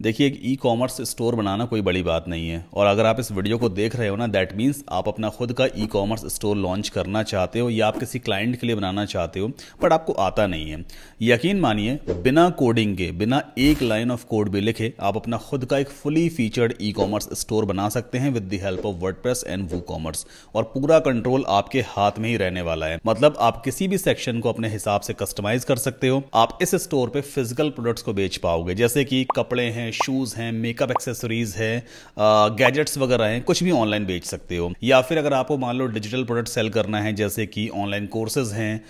देखिए, एक e commerce store बनाना कोई बड़ी बात नहीं है। और अगर आप इस वीडियो को देख रहे हो ना, दैट मीन्स आप अपना खुद का ई कॉमर्स स्टोर लॉन्च करना चाहते हो या आप किसी क्लाइंट के लिए बनाना चाहते हो, बट आपको आता नहीं है। यकीन मानिए, बिना कोडिंग के, बिना एक लाइन ऑफ कोड भी लिखे आप अपना खुद का एक fully featured e commerce store बना सकते हैं with the help of WordPress and WooCommerce. और पूरा कंट्रोल आपके हाथ में ही रहने वाला है। मतलब आप किसी भी सेक्शन को अपने हिसाब से कस्टमाइज कर सकते हो। आप इस स्टोर पे फिजिकल प्रोडक्ट्स को बेच पाओगे, जैसे कि कपड़े हैं, शूज हैं, मेकअप एक्सेसरीज है, गैजेट्स वगैरह हैं, कुछ भी ऑनलाइन बेच सकते हो। या फिर अगर आपको मान लो डिजिटल प्रोडक्ट सेल करना है, जैसे कि ऑनलाइन कोर्सेज हैं,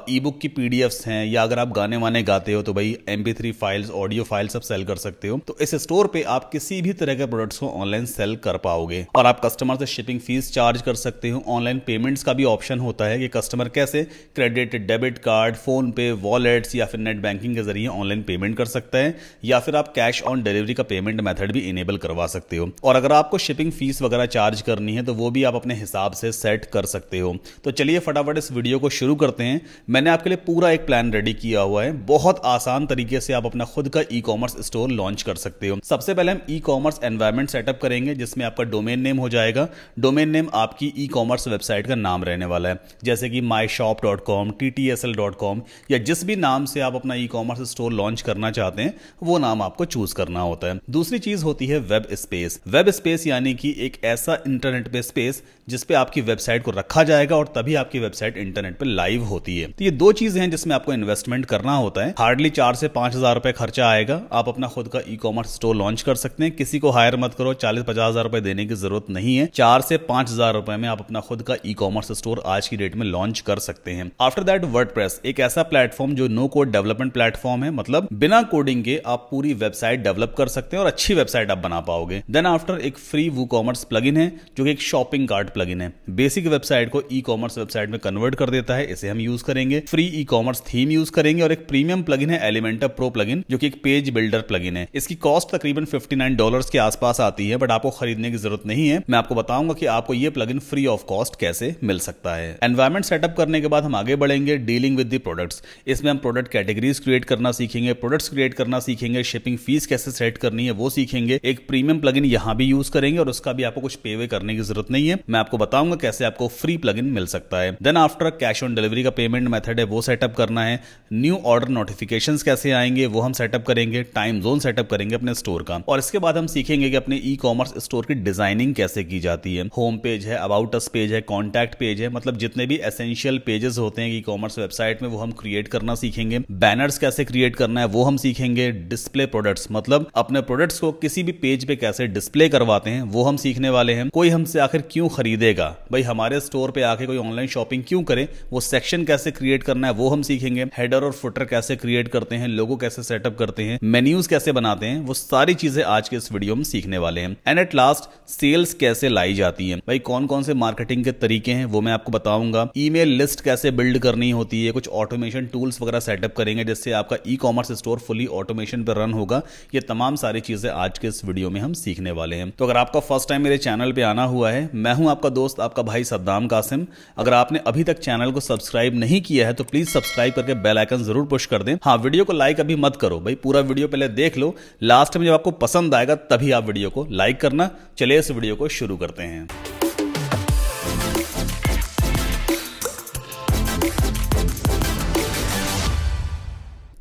ई बुक की पीडीएफ्स हैं, या अगर आप गाने वाने गाते हो तो भाई MP3 फाइल्स, ऑडियो फाइल्स सब सेल कर सकते हो। तो इस स्टोर पे आप किसी भी तरह के प्रोडक्ट्स को ऑनलाइन सेल कर पाओगे। और आप कस्टमर से शिपिंग फीस चार्ज कर सकते हो। ऑनलाइन पेमेंट्स का भी ऑप्शन होता है कि कस्टमर कैसे क्रेडिट, डेबिट कार्ड, फोन पे, वॉलेट्स या फिर नेट बैंकिंग के जरिए ऑनलाइन पेमेंट कर सकता है। या फिर आप कैश ऑन डिलीवरी का पेमेंट मेथड भी इनेबल करवा सकते हो। और अगर आपको शिपिंग फीस वगैरह चार्ज करनी है तो वो भी आप अपने हिसाब से सेट कर सकते हो। तो चलिए फटाफट इस वीडियो को शुरू करते हैं। मैंने आपके लिए पूरा एक प्लान रेडी किया हुआ है। बहुत आसान तरीके से आप अपना खुद का ई कॉमर्स स्टोर लॉन्च कर सकते हो। सबसे पहले हम ई कॉमर्स एनवायरनमेंट सेटअप करेंगे, जिसमें आपका डोमेन नेम हो जाएगा। डोमेन नेम आपकी ई कॉमर्स वेबसाइट का नाम रहने वाला है, जैसे कि myshop.com, ttsl.com, या जिस भी नाम से आप अपना ई कॉमर्स स्टोर लॉन्च करना चाहते हैं वो नाम आपको चूज करना होता है। दूसरी चीज होती है वेब स्पेस। वेब स्पेस यानी कि एक ऐसा इंटरनेट पे स्पेस जिस पे आपकी वेबसाइट को रखा जाएगा और तभी आपकी वेबसाइट इंटरनेट पे लाइव होती है। तो ये दो चीजें हैं जिसमें आपको इन्वेस्टमेंट करना होता है। हार्डली 4 से 5 हजार रुपए खर्चा आएगा। आप अपना खुद का ई कॉमर्स स्टोर लॉन्च कर सकते हैं। किसी को हायर मत करो, 40-50 हजार रुपए देने की जरूरत नहीं है। 4 से 5 हजार रुपए में आप अपना खुद का ई कॉमर्स स्टोर आज की डेट में लॉन्च कर सकते हैं। आफ्टर दैट वर्डप्रेस, एक ऐसा प्लेटफॉर्म जो नो कोड डेवलपमेंट प्लेटफॉर्म है। मतलब बिना कोडिंग के आप पूरी वेबसाइट डेवलप कर सकते हैं और अच्छी वेबसाइट आप बना पाओगे। देन आफ्टर एक फ्री वूकॉमर्स प्लगइन है जो कि एक शॉपिंग कार्ट प्लगइन है। बेसिक वेबसाइट को ई कॉमर्स वेबसाइट में कन्वर्ट कर देता है, इसे हम यूज करेंगे। Free e commerce theme use करेंगे। और एक प्रीमियम प्लगइन है एलिमेंटर प्रो प्लगइन, जो कि एक पेज बिल्डर प्लगइन है। इसकी कॉस्ट तकरीबन $59 के आसपास आती है, बट आपको खरीदने की जरूरत नहीं है। मैं आपको बताऊंगा कि आपको यह प्लगइन फ्री ऑफ कॉस्ट कैसे मिल सकता है। एनवायरमेंट सेटअप करने के बाद हम आगे बढ़ेंगे डीलिंग विद द प्रोडक्ट्स। इसमें हम प्रोडक्ट कैटेगरीज क्रिएट करना सीखेंगे, प्रोडक्ट्स क्रिएट करना सीखेंगे, शिपिंग फीस कैसे सेट करनी है वो सीखेंगे। एक प्रीमियम प्लगइन यहां भी यूज करेंगे और उसका भी आपको कुछ पे वे करने की जरूरत नहीं है। मैं आपको बताऊंगा कैसे आपको फ्री प्लगइन मिल सकता है। Then after cash on delivery का पेमेंट मेथड है वो सेटअप करना है। न्यू ऑर्डर नोटिफिकेशंस कैसे आएंगे वो हम सेटअप करेंगे। टाइम जोन सेटअप करेंगे अपने स्टोर का। और इसके बाद हम सीखेंगे कि अपने ई कॉमर्स स्टोर की डिजाइनिंग कैसे की जाती है। होम पेज है, अबाउट अस पेज है, कॉन्टैक्ट पेज है, मतलब जितने भी एसेंशियल पेजेस होते हैं ई कॉमर्स वेबसाइट में वो हम क्रिएट करना सीखेंगे। बैनर्स कैसे क्रिएट करना है वो हम सीखेंगे। डिस्प्ले प्रोडक्ट्स, मतलब अपने प्रोडक्ट्स को किसी भी पेज पे कैसे डिस्प्ले करवाते हैं वो हम सीखने वाले हैं। कोई हमसे आखिर क्यों खरीदेगा, भाई हमारे स्टोर पे आके कोई ऑनलाइन शॉपिंग क्यों करे, वो सेक्शन कैसे क्रिएट करना है वो हम सीखेंगे। हेडर और फुटर कैसे क्रिएट करते हैं, लोगो कैसे सेटअप करते हैं, मेन्यूज कैसे बनाते हैं, वो सारी चीजें आज के इस वीडियो में सीखने वाले हैं। एंड एट लास्ट सेल्स कैसे लाई जाती है, भाई कौन कौन से मार्केटिंग के तरीके हैं वो मैं आपको बताऊंगा। ईमेल लिस्ट कैसे बिल्ड करनी होती है, कुछ ऑटोमेशन टूल्स वगैरह सेटअप करेंगे जिससे आपका e commerce store fully automation पर रन होगा। ये तमाम सारी चीजें आज के इस वीडियो में हम सीखने वाले हैं। तो अगर आपका फर्स्ट टाइम मेरे चैनल पे आना हुआ है, मैं हूं आपका दोस्त, आपका भाई सद्दाम कासिम। अगर आपने अभी तक चैनल को सब्सक्राइब नहीं किया है तो प्लीज सब्सक्राइब करके बेल आइकन जरूर पुश कर दें। हाँ, वीडियो को लाइक अभी मत करो भाई, पूरा वीडियो पहले देख लो। लास्ट में जब आपको पसंद आएगा तभी आप वीडियो को लाइक करना। चलिए इस वीडियो को शुरू करते हैं।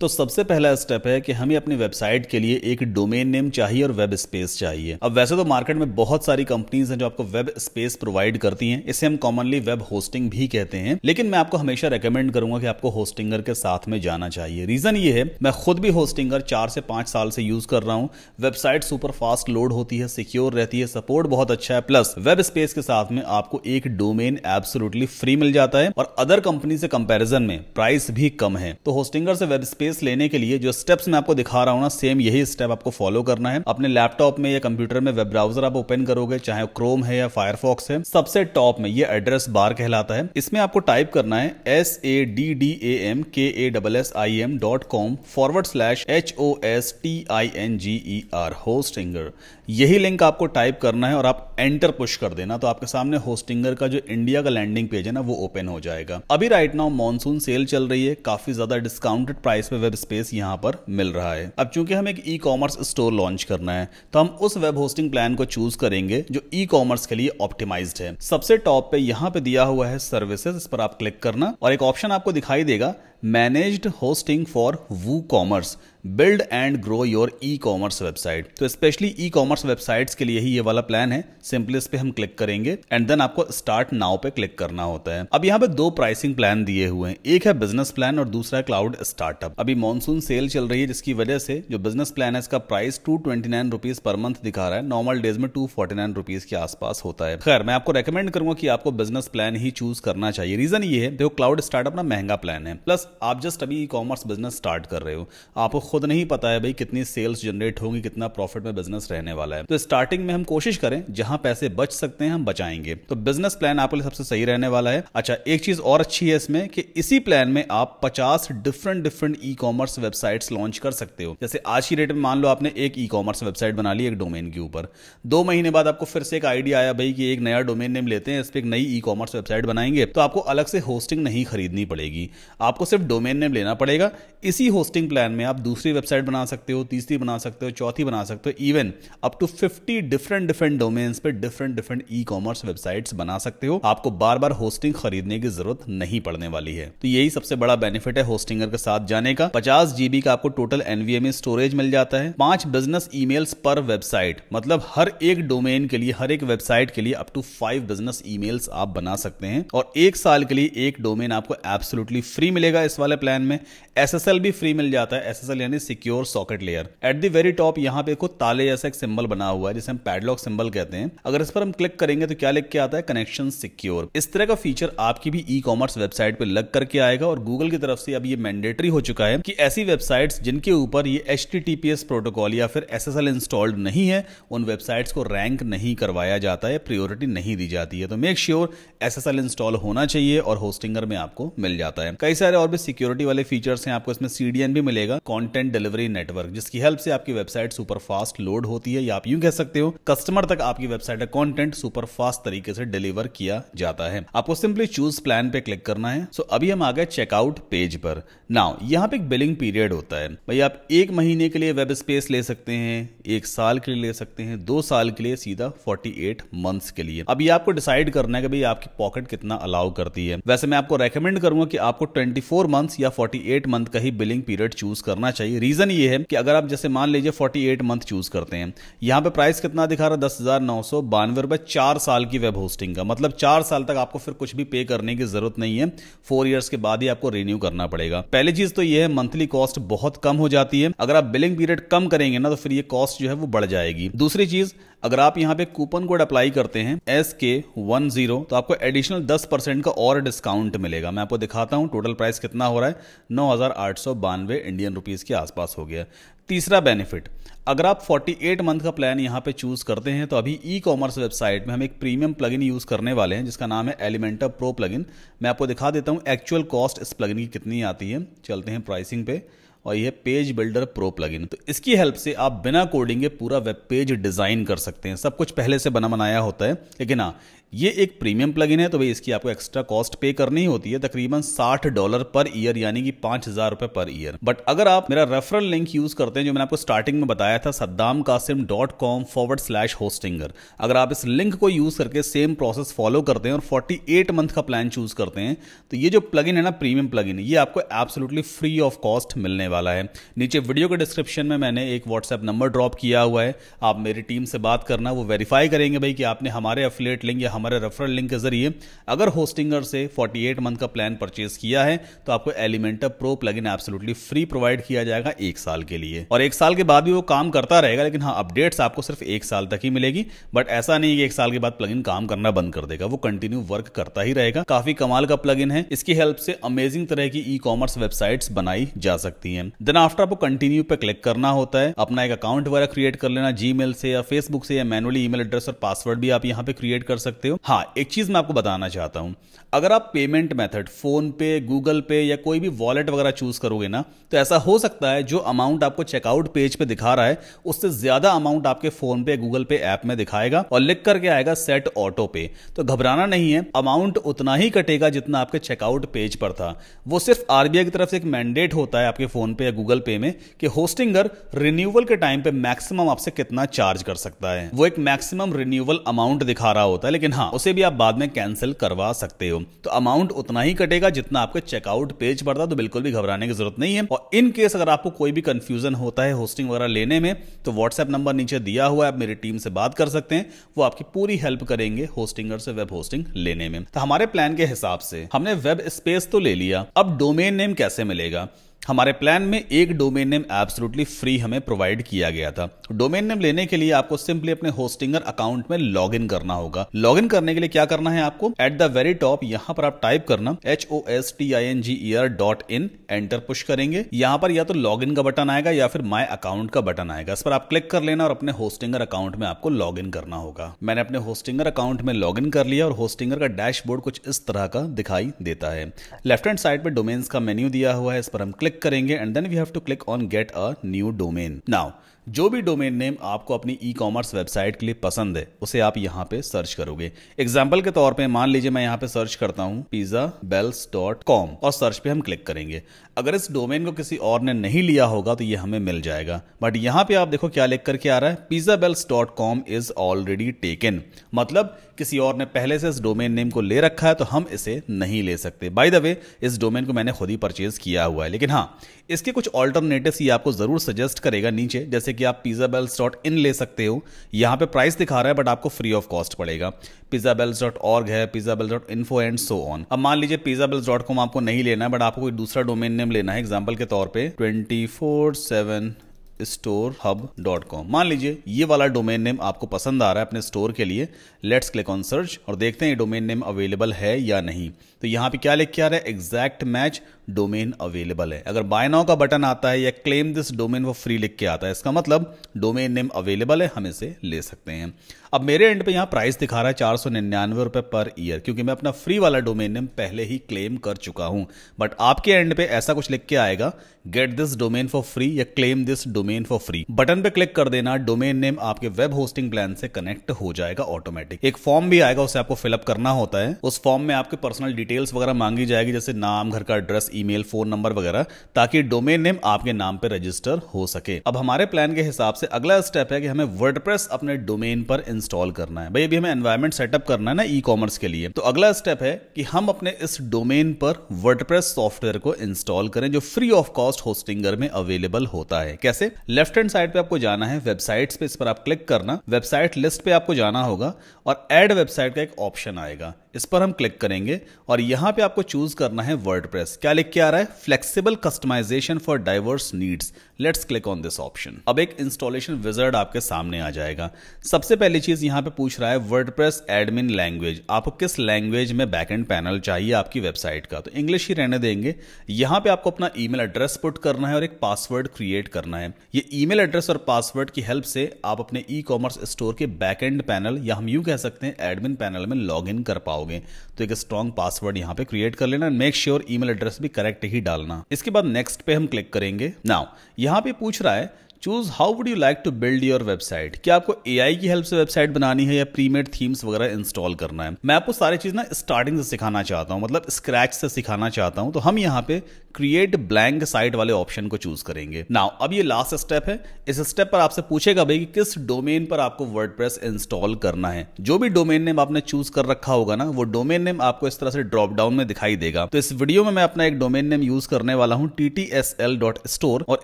तो सबसे पहला स्टेप है कि हमें अपनी वेबसाइट के लिए एक डोमेन नेम चाहिए और वेब स्पेस चाहिए। अब वैसे तो मार्केट में बहुत सारी कंपनीज हैं जो आपको वेब स्पेस प्रोवाइड करती हैं। इसे हम कॉमनली वेब होस्टिंग भी कहते हैं, लेकिन मैं आपको हमेशा रेकमेंड करूंगा कि आपको होस्टिंगर के साथ में जाना चाहिए। रीजन ये है, मैं खुद भी होस्टिंगर 4 से 5 साल से यूज कर रहा हूं। वेबसाइट सुपर फास्ट लोड होती है, सिक्योर रहती है, सपोर्ट बहुत अच्छा है, प्लस वेब स्पेस के साथ में आपको एक डोमेन एब्सोल्युटली फ्री मिल जाता है और अदर कंपनी से कंपैरिजन में प्राइस भी कम है। तो होस्टिंगर से वेब स्पेस लेने के लिए जो स्टेप्स मैं आपको दिखा रहा हूं ना, सेम यही स्टेप आपको फॉलो करना है। अपने लैपटॉप में या कंप्यूटर में वेब ब्राउजर आप ओपन करोगे, चाहे क्रोम है या फायरफॉक्स है, सबसे टॉप में ये एड्रेस बार कहलाता है। इसमें आपको टाइप करना है saddamkassim.com/hostinger होस्टिंगर। यही लिंक आपको टाइप करना है और आप एंटर पुश कर देना, तो आपके सामने होस्टिंगर का जो इंडिया का लैंडिंग पेज है ना वो ओपन हो जाएगा। अभी राइट नाउ मॉनसून सेल चल रही है, काफी ज्यादा डिस्काउंटेड प्राइस पे वेब स्पेस यहाँ पर मिल रहा है। अब चूंकि हम एक ई कॉमर्स स्टोर लॉन्च करना है तो हम उस वेब होस्टिंग प्लान को चूज करेंगे जो ई कॉमर्स के लिए ऑप्टिमाइज्ड है। सबसे टॉप पे यहाँ पे दिया हुआ है सर्विसेज, इस पर आप क्लिक करना और एक ऑप्शन आपको दिखाई देगा managed hosting for WooCommerce, build and grow your e commerce website. तो स्पेशली ई कॉमर्स वेबसाइट्स के लिए ही ये वाला प्लान है। सिंपली इस पे हम क्लिक करेंगे एंड देन आपको स्टार्ट नाउ पे क्लिक करना होता है। अब यहाँ पे दो प्राइसिंग प्लान दिए हुए हैं, एक है बिजनेस प्लान और दूसरा है क्लाउड स्टार्टअप। अभी मॉनसून सेल चल रही है जिसकी वजह से जो बिजनेस प्लान है इसका प्राइस 229 रुपीज पर मंथ दिखा रहा है, नॉर्मल डेज में 249 रुपीज के आसपास होता है। खैर मैं आपको रेकमेंड करूंगा कि आपको बिजनेस प्लान ही चूज करना चाहिए। रीजन ये है देखो क्लाउड स्टार्टअप ना महंगा प्लान है, प्लस आप जस्ट अभी ई कॉमर्स बिजनेस स्टार्ट कर रहे हो, आपको खुद नहीं पता है भाई कितनी सेल्स जनरेट होंगी, कितना प्रॉफिट में बिजनेस रहने वाला है। तो स्टार्टिंग में हम कोशिश करें जहां पैसे बच सकते हैं हम बचाएंगे, तो बिजनेस प्लान आपके लिए सबसे सही रहने वाला है। अच्छा एक चीज और अच्छी है इसमें कि इसी प्लान में आप 50 different e commerce websites launch कर सकते हो। जैसे आज की डेट में मान लो आपने एक ई कॉमर्स वेबसाइट बना ली एक डोमेन के ऊपर, 2 महीने बाद आपको फिर से एक आइडिया आया भाई कि एक नया डोमेन नेम लेते हैं, इस पर एक नई ई कॉमर्स वेबसाइट बनाएंगे, तो आपको अलग से होस्टिंग नहीं खरीदनी पड़ेगी, आपको सिर्फ डोमेन नेम लेना पड़ेगा। इसी होस्टिंग प्लान में आप दूसरी वेबसाइट बना सकते हो, तीसरी बना सकते हो, चौथी बना सकते हो, even up to 50 different domains पे डिफरेंट ई कॉमर्स वेबसाइट्स बना सकते हो। आपको बार बार होस्टिंग खरीदने की जरूरत नहीं पड़ने वाली है। तो यही सबसे बड़ा बेनिफिट है होस्टिंगर के साथ जाने का। 50 GB का आपको टोटल NVMe स्टोरेज मिल जाता है, 5 बिजनेस ईमेल्स पर वेबसाइट, मतलब हर एक डोमेन के लिए, हर एक वेबसाइट के लिए अप टू 5 बिजनेस ईमेल्स आप बना सकते हैं, और 1 साल के लिए एक डोमेन आपको एब्सोल्युटली फ्री मिलेगा इस वाले प्लान में। SSL भी फ्री मिल जाता है, SSL यानी secure socket layer. Eight the very top यहाँ पे कुछ ताले जैसा एक सिंबल बना हुआ है जिसे हम पैडलॉक सिंबल कहते हैं। अगर इस पर हम क्लिक करेंगे तो क्या लिख के आता है, कनेक्शन सिक्योर। इस तरह का फीचर आपकी भी ई कॉमर्स वेबसाइट पे लग करके आएगा, और गूगल की तरफ से अब ये मैंडेटरी हो चुका है कि ऐसी वेबसाइट्स जिनके ऊपर ये HTTPS प्रोटोकॉल या फिर SSL इंस्टॉल्ड नहीं है उन वेबसाइट्स को रैंक नहीं करवाया जाता है, प्रायोरिटी नहीं दी जाती है। तो मेक श्योर SSL इंस्टॉल होना चाहिए और होस्टिंगर में आपको मिल जाता है। कई सारे और भी सिक्योरिटी वाले फीचर्स हैं, आपको इसमें CDN भी मिलेगा, कंटेंट डिलीवरी नेटवर्क, जिसकी हेल्प से आपकी वेबसाइट सुपर फास्ट लोड होती है, या आप यूं कह सकते हो कस्टमर तक आपकी वेबसाइट का कंटेंट सुपर फास्ट तरीके से डिलीवर किया जाता है। आपको सिंपली चूज प्लान पे क्लिक करना है। सो अभी हम आ गए चेकआउट पेज पर। नाउ यहाँ पे एक बिलिंग पीरियड होता है भाई, आप 1 महीने के लिए वेब स्पेस ले सकते हैं, 1 साल के लिए ले सकते हैं, 2 साल के लिए, सीधा 48 मंथ्स के लिए। अब ये आपको डिसाइड करना है कि भाई आपकी पॉकेट कितना अलाउ करती है। वैसे मैं आपको रेकमेंड करूंगा कि आपको 24 मंथ्स या 48 मंथ का ही बिलिंग पीरियड चूज करना चाहिए। रीजन ये है कि अगर आप जैसे मान लीजिए 48 मंथ चूज करते हैं, यहाँ पे प्राइस कितना दिखा रहा है, 10,992 रुपए 4 साल की वेब होस्टिंग का, मतलब 4 साल तक आपको फिर कुछ भी पे करने की जरूरत नहीं है, 4 इयर्स के बाद ही आपको रिन्यू करना पड़ेगा। पहली चीज तो ये है मंथली कॉस्ट बहुत कम हो जाती है, अगर आप बिलिंग पीरियड कम करेंगे ना तो फिर ये कॉस्ट जो है वो बढ़ जाएगी। दूसरी चीज, अगर आप यहाँ पे कूपन कोड अप्लाई करते हैं SK10 तो आपको एडिशनल 10% का और डिस्काउंट मिलेगा। मैं आपको दिखाता हूं टोटल प्राइस कितना हो रहा है, 9,892 इंडियन रुपीस के आसपास हो गया। तीसरा बेनिफिट, अगर आप 48 मंथ का प्लान यहाँ पे चूज करते हैं तो अभी ई कॉमर्स वेबसाइट में हम एक प्रीमियम प्लगइन यूज करने वाले हैं जिसका नाम है एलिमेंटर प्रो प्लगइन। मैं आपको दिखा देता हूँ एक्चुअल कॉस्ट इस प्लगइन की कितनी आती है। चलते हैं प्राइसिंग पे, और ये पेज बिल्डर प्रो प्लगइन। तो इसकी हेल्प से आप बिना कोडिंग के पूरा वेब पेज डिजाइन कर सकते हैं। सब कुछ पहले से बना बनाया होता है, लेकिन हाँ ये एक प्रीमियम प्लगइन है तो भाई इसकी आपको एक्स्ट्रा कॉस्ट पे करनी होती है, तकरीबन $60 पर ईयर, यानी कि 5,000 रुपए पर ईयर। बट अगर आप मेरा रेफरल लिंक यूज करते हैं जो मैंने आपको स्टार्टिंग में बताया था, saddamkasim.com/hostinger, अगर आप इस लिंक को यूज करके सेम प्रोसेस फॉलो करते हैं और 48 मंथ का प्लान चूज करते हैं तो ये जो प्लगइन है ना, प्रीमियम प्लगइन, ये आपको एब्सोल्युटली फ्री ऑफ कॉस्ट मिलने वाला है। नीचे वीडियो के डिस्क्रिप्शन में मैंने एक व्हाट्सएप नंबर ड्रॉप किया हुआ है, आप मेरी टीम से बात करना, वो वेरीफाई करेंगे भाई कि आपने हमारे एफिलिएट लिंक या हमारे रेफरल लिंक के जरिए अगर होस्टिंगर से 48 मंथ का प्लान परचेज किया है तो आपको Elementor pro plugin absolutely free provide किया जाएगा 1 साल के लिए, और 1 साल के बाद भी वो काम करता रहेगा, लेकिन हाँ अपडेट्स आपको सिर्फ 1 साल तक ही मिलेगी। बट ऐसा नहीं कि 1 साल के बाद प्लगइन काम करना बंद कर देगा, वो कंटिन्यू वर्क करता ही रहेगा। काफी कमाल का प्लगइन है, इसकी हेल्प से अमेजिंग तरह की ई कॉमर्स वेबसाइट्स बनाई जा सकती हैं। देन आफ्टर आपको कंटिन्यू पे क्लिक करना होता है, अपना एक अकाउंट वगैरह क्रिएट कर लेना, जीमेल से या फेसबुक से, या मैनुअली ईमेल एड्रेस और पासवर्ड भी आप यहाँ पे क्रिएट कर सकते सकते हो। हाँ, एक चीज मैं आपको बताना चाहता हूं, अगर आप पेमेंट मेथड फोन पे, गूगल पे या कोई भी वॉलेट वगैरह चूज करोगे ना, तो ऐसा हो सकता है जो अमाउंट आपको चेकआउट पेज पे दिखा रहा है उससे ज्यादा अमाउंट आपके फोन पे, गूगल पे ऐप में दिखाएगा और लिख करके आएगा सेट ऑटो पे। तो घबराना नहीं है, अमाउंट उतना ही कटेगा जितना आपके चेकआउट पेज पर था। वो सिर्फ आरबीआई की तरफ से एक मैंडेट होता है आपके फोन पे या गूगल पे में कि होस्टिंगर रिन्यूअल के टाइम पे मैक्सिमम आपसे कितना चार्ज कर सकता है। वो एक मैक्सिमम रिन्यूअल अमाउंट दिखा रहा होता है, लेकिन हाँ, उसे भी आप बाद में कैंसिल करवा सकते हो। तो अमाउंट उतना ही कटेगा जितना आपके चेकआउट पेज पर था, तो बिल्कुल भी घबराने की जरूरत नहीं है। और इन केस अगर आपको कोई भी कंफ्यूजन होता है होस्टिंग वगैरह लेने में, तो व्हाट्सएप नंबर नीचे दिया हुआ है, आप मेरी टीम से बात कर सकते हैं, वो आपकी पूरी हेल्प करेंगे होस्टिंगर से वेब होस्टिंग लेने में। तो हमारे प्लान के हिसाब से हमने वेब स्पेस तो ले लिया, अब डोमेन नेम कैसे मिलेगा। हमारे प्लान में एक डोमेन नेम एब्सोल्युटली फ्री हमें प्रोवाइड किया गया था। डोमेन नेम लेने के लिए आपको सिंपली अपने होस्टिंगर अकाउंट में लॉगिन करना होगा। लॉगिन करने के लिए क्या करना है आपको, एट द वेरी टॉप यहां पर आप टाइप करना HOSTINGER.in, एंटर पुश करेंगे। यहां पर या तो लॉगिन का बटन आएगा या फिर माय अकाउंट का बटन आएगा, इस पर आप क्लिक कर लेना और अपने होस्टिंगर अकाउंट में आपको लॉगिन करना होगा। मैंने अपने होस्टिंगर अकाउंट में लॉगिन कर लिया और होस्टिंगर का डैशबोर्ड कुछ इस तरह का दिखाई देता है। लेफ्ट हैंड साइड पे डोमेन्स का मेन्यू दिया हुआ है, इस पर हम क्लिक करेंगे and then we have to click on get a new domain. Now जो भी डोमेन नेम आपको अपनी ई कॉमर्स वेबसाइट के लिए पसंद है उसे आप यहां पे सर्च करोगे। एग्जांपल के तौर पे मान लीजिए मैं यहां पे सर्च करता हूं pizzabells.com और सर्च पे हम क्लिक करेंगे। अगर इस डोमेन को किसी और ने नहीं लिया होगा तो ये हमें मिल जाएगा, बट यहां पे आप देखो क्या लिख करके आ रहा है, pizzabells.com इज ऑलरेडी टेकन, मतलब किसी और ने पहले से इस डोमेन नेम को ले रखा है तो हम इसे नहीं ले सकते। बाय द वे, इस डोमेन को मैंने खुद ही परचेज किया हुआ है, लेकिन हाँ, इसके कुछ ऑल्टरनेटिव्स ये आपको जरूर सजेस्ट करेगा नीचे, जैसे कि आप pizzabells.in ले सकते हो। यहां पे प्राइस दिखा रहा है बट आपको फ्री ऑफ कॉस्ट पड़ेगा। pizzabells.org है, pizzabells.info एंड सो ऑन। अब मान लीजिए pizzabells.com आपको नहीं लेना है बट आपको कोई दूसरा डोमेन नेम लेना है, एग्जांपल के तौर पे 24/7 storehub.com। मान लीजिए ये वाला डोमेन नेम आपको पसंद आ रहा है अपने स्टोर के लिए। लेट्स क्लिक ऑन सर्च और देखते हैं ये डोमेन नेम अवेलेबल है या नहीं। तो यहां पे क्या लिख के आ रहा है, एग्जैक्ट मैच डोमेन अवेलेबल है। अगर बाय नाउ का बटन आता है या क्लेम दिस डोमेन वो फ्री लिख के आता है, इसका मतलब डोमेन नेम अवेलेबल है, हम इसे ले सकते हैं। अब मेरे एंड पे यहां प्राइस दिखा रहा है 499 रुपए पर ईयर, क्योंकि मैं अपना फ्री वाला डोमेन नेम पहले ही क्लेम कर चुका हूं। बट आपके एंड पे ऐसा कुछ लिख के आएगा, get this domain for free या claim this domain for free. Button पे क्लिक कर देना, डोमेन नेम आपके वेब होस्टिंग प्लान से कनेक्ट हो जाएगा ऑटोमेटिक। एक फॉर्म भी आएगा, उसे आपको फिलअप करना होता है। उस फॉर्म में आपके पर्सनल डिटेल्स वगैरह मांगी जाएगी, जैसे नाम, घर का एड्रेस, ईमेल, फोन नंबर वगैरह, ताकि डोमेन नेम आपके नाम पे रजिस्टर हो सके। अब हमारे प्लान के हिसाब से अगला स्टेप है कि हमें वर्डप्रेस अपने डोमेन पर इंस्टॉल करना है। भाई अभी हमें एनवायरनमेंट सेटअप करना है ना ई कॉमर्स के लिए, तो अगला स्टेप है कि हम अपने इस डोमेन पर वर्डप्रेस सॉफ्टवेयर को इंस्टॉल करें जो फ्री ऑफ कॉस्ट होस्टिंगर में अवेलेबल होता है। कैसे, लेफ्ट हैंड साइड पे आपको जाना है, वेबसाइट्स पे, इस पर आप क्लिक करना, वेबसाइट लिस्ट पे आपको जाना होगा और ऐड वेबसाइट का एक ऑप्शन आएगा, इस पर हम क्लिक करेंगे और यहां पे आपको चूज करना है वर्डप्रेस। क्या लिख के आ रहा है, flexible customisation for diverse needs. Let's click on this option. अब एक इंस्टॉलेशन विजार्ड आपके सामने आ जाएगा। सबसे पहली चीज यहां पे पूछ रहा है वर्डप्रेस एडमिन लैंग्वेज, आपको किस लैंग्वेज में बैकएंड पैनल चाहिए आपकी वेबसाइट का, तो इंग्लिश ही रहने देंगे। यहां पे आपको अपना ईमेल एड्रेस पुट करना है और एक पासवर्ड क्रिएट करना है। ये ईमेल एड्रेस और पासवर्ड की हेल्प से आप अपने ई कॉमर्स स्टोर के बैकएंड पैनल या हम यूं कह सकते हैं एडमिन पैनल में लॉग इन कर पाओगे। तो एक स्ट्रॉन्ग पासवर्ड यहां पे क्रिएट कर लेना, मेक श्योर ईमेल एड्रेस भी करेक्ट ही डालना। इसके बाद नेक्स्ट पे हम क्लिक करेंगे। नाउ यहां पे पूछ रहा है choose how would you like to build your website. क्या आपको एआई की हेल्प से वेबसाइट बनानी है या प्रीमेड थीम्स वगैरह इंस्टॉल करना है। मैं आपको सारी चीज ना स्टार्टिंग से सिखाना चाहता हूं, मतलब स्क्रैच से सिखाना चाहता हूं। तो हम यहां पे क्रिएट ब्लैंक साइट वाले ऑप्शन को चूज करेंगे। नाउ अब ये लास्ट स्टेप है। इस स्टेप पर आपसे पूछेगा भाई कि किस डोमेन पर आपको वर्डप्रेस इंस्टॉल करना है। जो भी डोमेन नेम आपने चूज कर रखा होगा ना, वो डोमेन नेम आपको इस तरह से ड्रॉप डाउन में दिखाई देगा। तो इस वीडियो में मैं अपना एक डोमेन नेम यूज करने वाला हूं ttsl.store और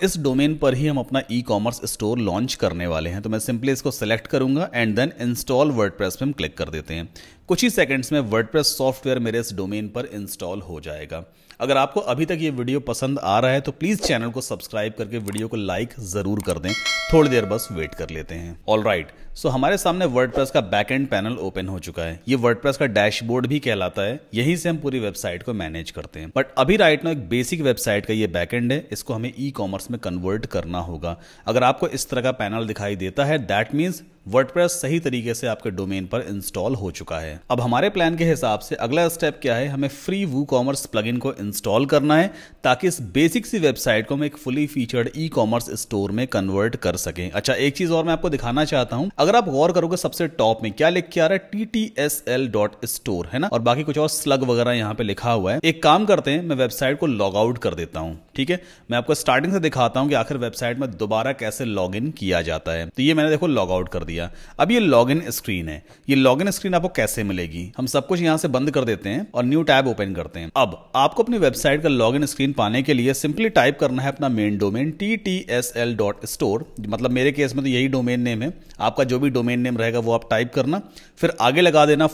इस डोमेन पर ही हम अपना ई कॉमर्स स्टोर लॉन्च करने वाले हैं। तो मैं सिंपली इसको सेलेक्ट करूंगा एंड देन इंस्टॉल वर्डप्रेस पे हम क्लिक कर देते हैं। कुछ ही सेकंड्स में वर्डप्रेस सॉफ्टवेयर मेरे इस डोमेन पर इंस्टॉल हो जाएगा। अगर आपको अभी तक ये वीडियो पसंद आ रहा है तो प्लीज चैनल को सब्सक्राइब करके वीडियो को लाइक जरूर कर दें। थोड़ी देर बस वेट कर लेते हैं। ऑलराइट, सो हमारे सामने वर्डप्रेस का बैकएंड पैनल ओपन हो चुका है। ये वर्डप्रेस का डैशबोर्ड भी कहलाता है, यहीं से हम पूरी वेबसाइट को मैनेज करते हैं। बट अभी राइट नाउ एक बेसिक वेबसाइट का ये बैकएंड है, इसको हमें ई कॉमर्स में कन्वर्ट करना होगा। अगर आपको इस तरह का पैनल दिखाई देता है दैट मीन्स वर्डप्रेस सही तरीके से आपके डोमेन पर इंस्टॉल हो चुका है। अब हमारे प्लान के हिसाब से अगला स्टेप क्या है, हमें फ्री वूकॉमर्स प्लगइन को इंस्टॉल करना है ताकि इस बेसिक सी वेबसाइट को हम एक fully featured e commerce store में कन्वर्ट कर सकें। अच्छा, एक चीज और मैं आपको दिखाना चाहता हूं, अगर आप गौर करोगे सबसे टॉप में क्या लिख के आ रहा है, TTSL.store है ना, और बाकी कुछ और स्लग वगैरह यहां पे लिखा हुआ है। एक काम करते हैं, मैं वेबसाइट को लॉग आउट कर देता हूं। ठीक है, मैं आपको स्टार्टिंग से दिखाता हूं कि आखिर वेबसाइट में दोबारा कैसे लॉग इन किया जाता है। तो ये मैंने देखो लॉग आउट कर दिया। अब ये लॉग इन स्क्रीन है। ये लॉग इन स्क्रीन आपको कैसे मिलेगी, हम सब कुछ यहां से बंद कर देते हैं और न्यू टैब ओपन करते हैं। अब आपको अपनी वेबसाइट का लॉग इन स्क्रीन पाने के लिए सिंपली टाइप करना है अपना मेन डोमेन TTSL.store, मतलब मेरे केस में तो यही डोमेन नेम है, आपका जो भी डोमेन नेम रहेगा वो आप टाइप करना, फिर आगे लगा देना /,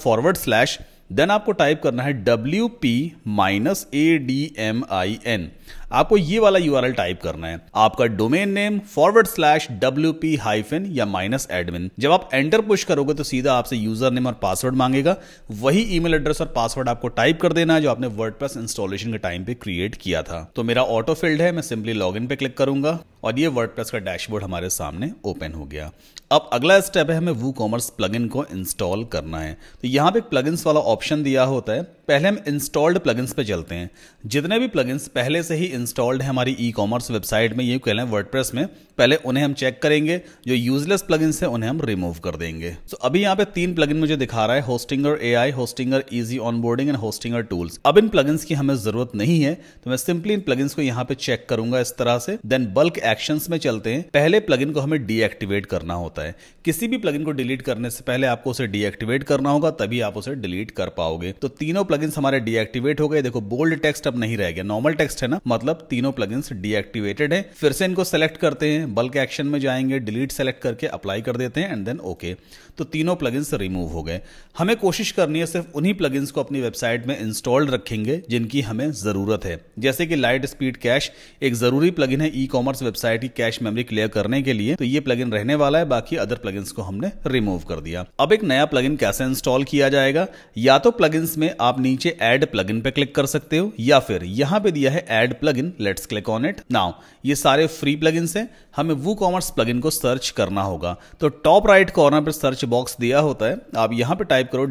देन आपको टाइप करना है WP-ADMIN। आपको ये वाला URL टाइप करना है, आपका डोमेन नेम /WP- या -admin। जब आप एंटर पुश करोगे तो सीधा आपसे यूजर नेम और पासवर्ड मांगेगा, वही ईमेल एड्रेस और पासवर्ड आपको टाइप कर देना है जो आपने वर्डप्रेस इंस्टॉलेशन के टाइम पे क्रिएट किया था। तो मेरा ऑटो फिल्ड है, मैं सिंपली लॉगिन पे क्लिक करूंगा और ये वर्डप्रेस का डैशबोर्ड हमारे सामने ओपन हो गया। अब अगला स्टेप है, हमें वूकॉमर्स प्लगइन को इंस्टॉल करना है। तो यहां पे एक प्लगइन्स वाला ऑप्शन दिया होता है, पहले हम इंस्टॉल्ड प्लगइन्स पे चलते हैं। जितने भी प्लगइन्स पहले से ही इंस्टॉल्ड है हमारी ई कॉमर्स वेबसाइट में, ये कह लें वर्डप्रेस में, पहले उन्हें हम चेक करेंगे, जो यूजलेस प्लगइन्स है उन्हें हम रिमूव कर देंगे। तो अभी यहाँ पे 3 प्लगइन मुझे दिखा रहा है, Hostinger AI, Hostinger easy onboarding and Hostinger tools. अब इन प्लगइन्स की हमें जरूरत नहीं है, तो मैं सिंपली इन प्लगइन्स को यहाँ पे चेक करूंगा इस तरह से। देन बल्क एक्शंस में चलते हैं। पहले प्लगइन को हमें डीएक्टिवेट करना होता है। किसी भी प्लगइन को डिलीट करने से पहले आपको उसे डीएक्टिवेट करना होगा, तभी आप उसे डिलीट कर पाओगे। तो तीनों प्लगइन्स हमारे डीएक्टिवेट हो गए। देखो बोल्ड टेक्स्ट अब नहीं रह गया, नॉर्मल टेक्स्ट है ना, मतलब तीनों प्लगइन्स डीएक्टिवेटेड है। फिर से इनको सेलेक्ट करते हैं, बल्क एक्शन में जाएंगे, डिलीट सेलेक्ट करके अप्लाई कर देते हैं एंड देन ओके। तो तीनों प्लगइन्स रिमूव हो गए। हमें कोशिश करनी है सिर्फ उन्हीं प्लगइन्स को अपनी वेबसाइट में इंस्टॉल्ड रखेंगे जिनकी हमें जरूरत है। जैसे कि लाइट स्पीड कैश एक जरूरी प्लगइन है ई कॉमर्स वेबसाइट की कैश मेमोरी क्लियर करने के लिए, तो ये प्लगइन रहने वाला है, बाकी अदर प्लगइन्स को हमने रिमूव कर दिया। अब एक नया प्लगइन कैसे इंस्टॉल किया जाएगा, या तो प्लगइन्स में आप नीचे ऐड प्लगइन पे क्लिक कर सकते हो, या फिर यहां पे दिया है add plugin, let's click on it now. ये सारे फ्री प्लगइन्स हैं, हमें वूकॉमर्स प्लगइन को सर्च करना होगा। तो टॉप राइट कॉर्नर पर सर्च बॉक्स दिया होता है, आप यहां पे टाइप करो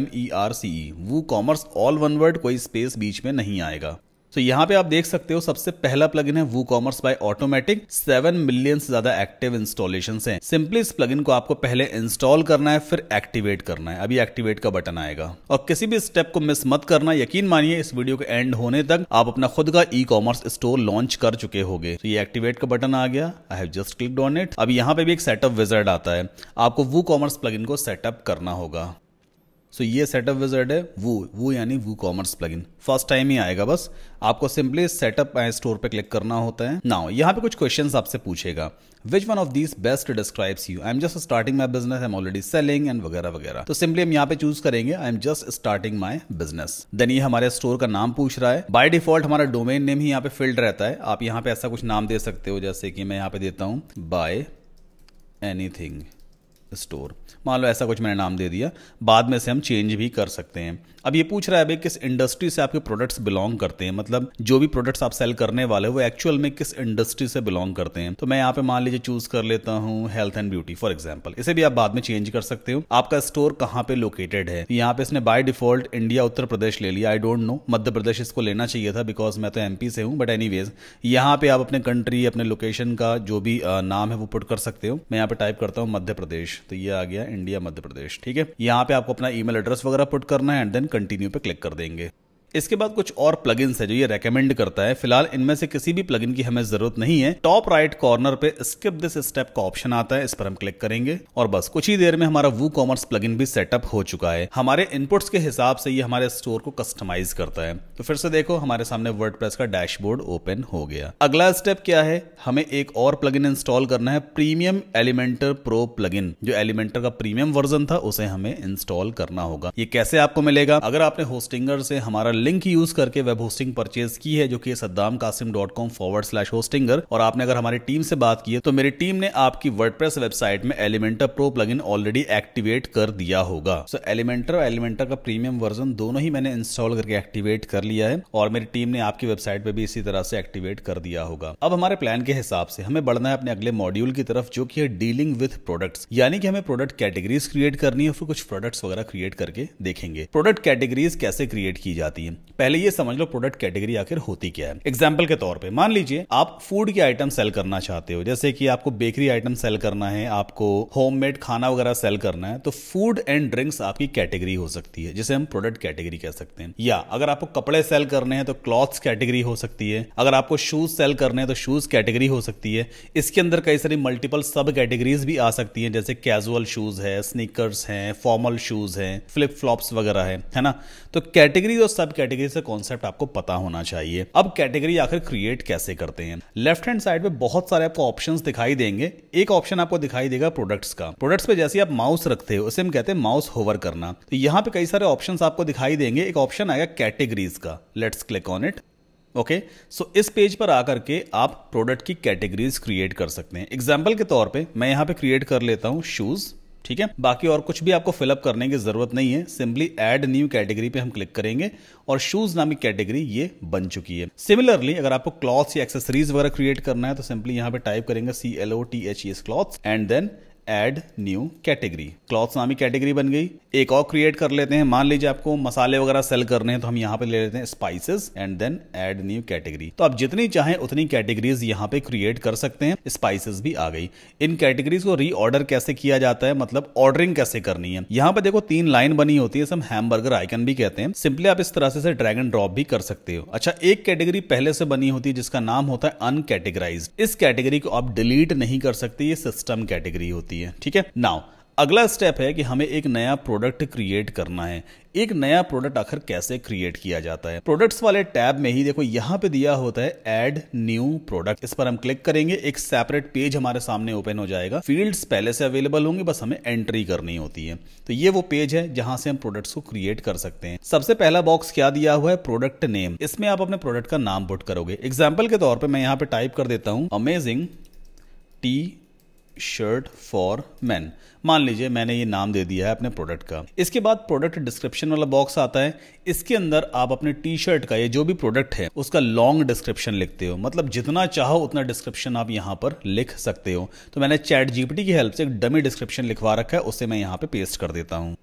WOOCOMMERCE, WooCommerce all one word, कोई स्पेस बीच में नहीं आएगा। तो यहां पे आप देख सकते हो सबसे पहला प्लगइन है वूकॉमर्स बाय ऑटोमेटिक, 7 मिलियन से ज्यादा एक्टिव इंस्टॉलेशंस हैं। सिंपली इस प्लगइन को आपको पहले इंस्टॉल करना है, फिर एक्टिवेट करना है। अभी एक्टिवेट का बटन आएगा और किसी भी स्टेप को मिस मत करना। यकीन मानिए इस वीडियो के एंड होने तक आप अपना खुद का ई कॉमर्स स्टोर लॉन्च कर चुके होंगे। तो ये एक्टिवेट का बटन आ गया, I have just clicked on it. अब यहां पे भी एक सेटअप विजार्ड आता है, आपको वूकॉमर्स प्लगइन को सेटअप करना होगा। सो ये सेटअप विजार्ड है, वो यानी वूकॉमर्स प्लगइन फर्स्ट टाइम ही आएगा। बस आपको सिंपली सेटअप स्टोर पे क्लिक करना होता है। नाउ यहाँ पे कुछ क्वेश्चंस आपसे पूछेगा, which one of these best describes you, I am just starting my business, I am already selling and वगैरह वगैरह। तो सिंपली हम यहाँ पे चूज करेंगे I am just starting my business. Then ये हमारे स्टोर का नाम पूछ रहा है। बाय डिफॉल्ट हमारा डोमेन नेम ही यहाँ पे फिल्ड रहता है, आप यहाँ पे ऐसा कुछ नाम दे सकते हो, जैसे कि मैं यहाँ पे देता हूँ बाय एनीथिंग स्टोर, मान लो ऐसा कुछ मैंने नाम दे दिया। बाद में से हम चेंज भी कर सकते हैं। अब ये पूछ रहा है भाई किस इंडस्ट्री से आपके प्रोडक्ट्स बिलोंग करते हैं, मतलब जो भी प्रोडक्ट्स आप सेल करने वाले हो वो एक्चुअल में किस इंडस्ट्री से बिलोंग करते हैं। तो मैं यहाँ पे मान लीजिए चूज कर लेता हूँ health and beauty for example. इसे भी आप बाद में चेंज कर सकते हो। आपका स्टोर कहाँ पे लोकेटेड है, यहाँ पे इसने by default India Uttar Pradesh ले लिया। I don't know, Madhya Pradesh इसको लेना चाहिए था बिकॉज मैं तो एमपी से हूँ, बट एनीवेज यहाँ पे आप अपने कंट्री, अपने लोकेशन का जो भी नाम है वो पुट कर सकते हो। मैं यहाँ पे टाइप करता हूँ मध्य प्रदेश, तो ये आ गया इंडिया मध्य प्रदेश। ठीक है, यहाँ पे आपको अपना ईमेल एड्रेस वगैरह पुट करना है एंड देन कंटिन्यू पे क्लिक कर देंगे। इसके बाद कुछ और प्लगइन्स है जो ये रेकमेंड करता है। फिलहाल इनमें से किसी भी प्लगइन की हमें जरूरत नहीं है। टॉप राइट कॉर्नर पे स्किप दिस स्टेप का ऑप्शन आता है, इस पर हम क्लिक करेंगे और बस कुछ ही देर में हमारा वूकॉमर्स प्लगइन भी सेटअप हो चुका है। हमारे इनपुट्स के हिसाब से ये हमारे स्टोर को कस्टमाइज करता है। तो फिर से देखो हमारे सामने वर्डप्रेस का डैशबोर्ड ओपन हो गया। अगला स्टेप क्या है, हमें एक और प्लगइन इंस्टॉल करना है, प्रीमियम एलिमेंटर प्रो प्लगइन। जो एलिमेंटर का प्रीमियम वर्जन था उसे हमें इंस्टॉल करना होगा। ये कैसे आपको मिलेगा, अगर आपने होस्टिंगर से हमारा लिंक यूज करके वेब होस्टिंग परचेज की है, जो कि saddamkasim.com/hostinger। और आपने अगर हमारी टीम से बात की है तो मेरी टीम ने आपकी वर्डप्रेस वेबसाइट में Elementor pro plugin already activate कर दिया होगा। सो एलिमेंटर और एलिमेंटर का प्रीमियम वर्जन दोनों ही मैंने इंस्टॉल करके एक्टिवेट कर लिया है और मेरी टीम ने आपकी वेबसाइट पे भी इसी तरह से एक्टिवेट कर दिया होगा। अब हमारे प्लान के हिसाब से हमें बढ़ना है अपने अगले मॉड्यूल की तरफ, जो कि है डीलिंग विद प्रोडक्ट्स, यानी कि हमें प्रोडक्ट कैटेगरीज क्रिएट करनी है, फिर कुछ प्रोडक्ट्स वगैरह क्रिएट करके देखेंगे। प्रोडक्ट कैटेगरीज कैसे क्रिएट की जाती है, पहले ये समझ लो प्रोडक्ट कैटेगरी आखिर होती क्या है। एग्जाम्पल के तौर पे मान लीजिए आप फूड के आइटम सेल करना चाहते हो, जैसे कि आपको बेकरी आइटम सेल करना है, आपको होममेड खाना वगैरह सेल करना है, तो फूड एंड ड्रिंक्स आपकी कैटेगरी हो सकती है, जिसे हम प्रोडक्ट कैटेगरी कह सकते हैं। या अगर आपको कपड़े सेल करने हैं तो क्लॉथ्स कैटेगरी हो सकती है, अगर आपको शूज सेल करने हैं तो शूज कैटेगरी हो सकती है। इसके अंदर कई सारी मल्टीपल सब कैटेगरीज भी आ सकती हैं, जैसे कैजुअल शूज है, स्नीकर्स हैं, फॉर्मल शूज हैं, फ्लिप फ्लॉप्स वगैरह है ना। तो कैटेगरी और सब कैटेगरी से कॉन्सेप्ट आपको पता होना चाहिए। अब कैटेगरी आखिर क्रिएट कैसे करते हैं, लेफ्ट हैंड साइड पे बहुत सारे आपको ऑप्शंस दिखाई देंगे। एक ऑप्शन आपको दिखाई देगा प्रोडक्ट्स का। प्रोडक्ट्स पे जैसे आप माउस रखते हो उसे हम कहते हैं माउस होवर करना। तो यहां पे कई सारे ऑप्शंस आपको दिखाई देंगे। एक ऑप्शन आएगा कैटेगरीज का, let's click on it. Okay, so इस पेज पर आकर के आप प्रोडक्ट की कैटेगरीज क्रिएट कर सकते हैं। एग्जांपल के तौर पे मैं यहां पे क्रिएट कर लेता हूं शूज, ठीक है। बाकी और कुछ भी आपको फिलअप करने की जरूरत नहीं है, सिंपली ऐड न्यू कैटेगरी पे हम क्लिक करेंगे और शूज नामी कैटेगरी ये बन चुकी है। सिमिलरली अगर आपको क्लॉथ्स या एक्सेसरीज वगैरह क्रिएट करना है तो सिंपली यहां पे टाइप करेंगे CLOTHES clothes and then add new category. Clothes नामी कैटेगरी बन गई। एक और क्रिएट कर लेते हैं, मान लीजिए आपको मसाले वगैरह सेल करने हैं तो हम यहां पे ले लेते हैं spices and then add new category. तो आप जितनी चाहें उतनी कैटेगरीज यहां पे क्रिएट कर सकते हैं। स्पाइसेस भी आ गई। इन कैटेगरीज को रीऑर्डर कैसे किया जाता है, मतलब ऑर्डरिंग कैसे करनी है। यहां पे देखो 3 लाइन बनी होती है, हम हैमबर्गर आइकन भी कहते हैं। सिंपली आप इस तरह से ड्रैग एंड ड्रॉप भी कर सकते हो। अच्छा, एक कैटेगरी पहले से बनी होती है जिसका नाम होता है अनकैटेगराइज्ड। इस कैटेगरी को आप डिलीट नहीं कर सकते, ये सिस्टम कैटेगरी होती है, ठीक है। नाउ अगला स्टेप है कि हमें एक नया प्रोडक्ट क्रिएट करना है। एक नया प्रोडक्ट आखिर कैसे क्रिएट किया जाता है, प्रोडक्ट्स वाले टैब में ही देखो यहां पे दिया होता है ऐड न्यू प्रोडक्ट। इस पर हम क्लिक करेंगे, एक सेपरेट पेज हमारे सामने ओपन हो जाएगा। फील्ड्स पहले से अवेलेबल होंगे, बस हमें एंट्री करनी होती है। तो ये वो पेज है जहां से हम प्रोडक्ट्स को क्रिएट कर सकते हैं। सबसे पहला बॉक्स क्या दिया हुआ है, प्रोडक्ट नेम। इसमें आप अपने प्रोडक्ट का नाम पुट करोगे। एग्जाम्पल के तौर पर मैं यहां पर टाइप कर देता हूं amazing T shirt for main. मान लीजिए मैंने ये नाम दे दिया है अपने प्रोडक्ट का। इसके बाद प्रोडक्ट डिस्क्रिप्शन वाला बॉक्स आता है। इसके अंदर आप अपने टी शर्ट का, ये जो भी प्रोडक्ट है उसका लॉन्ग डिस्क्रिप्शन लिखते हो, मतलब जितना चाहो उतना डिस्क्रिप्शन आप यहां पर लिख सकते हो। तो मैंने चैट जीपीटी की हेल्प से एक डमी डिस्क्रिप्शन लिखवा रखा है, उसे मैं यहां पे पेस्ट कर देता हूं।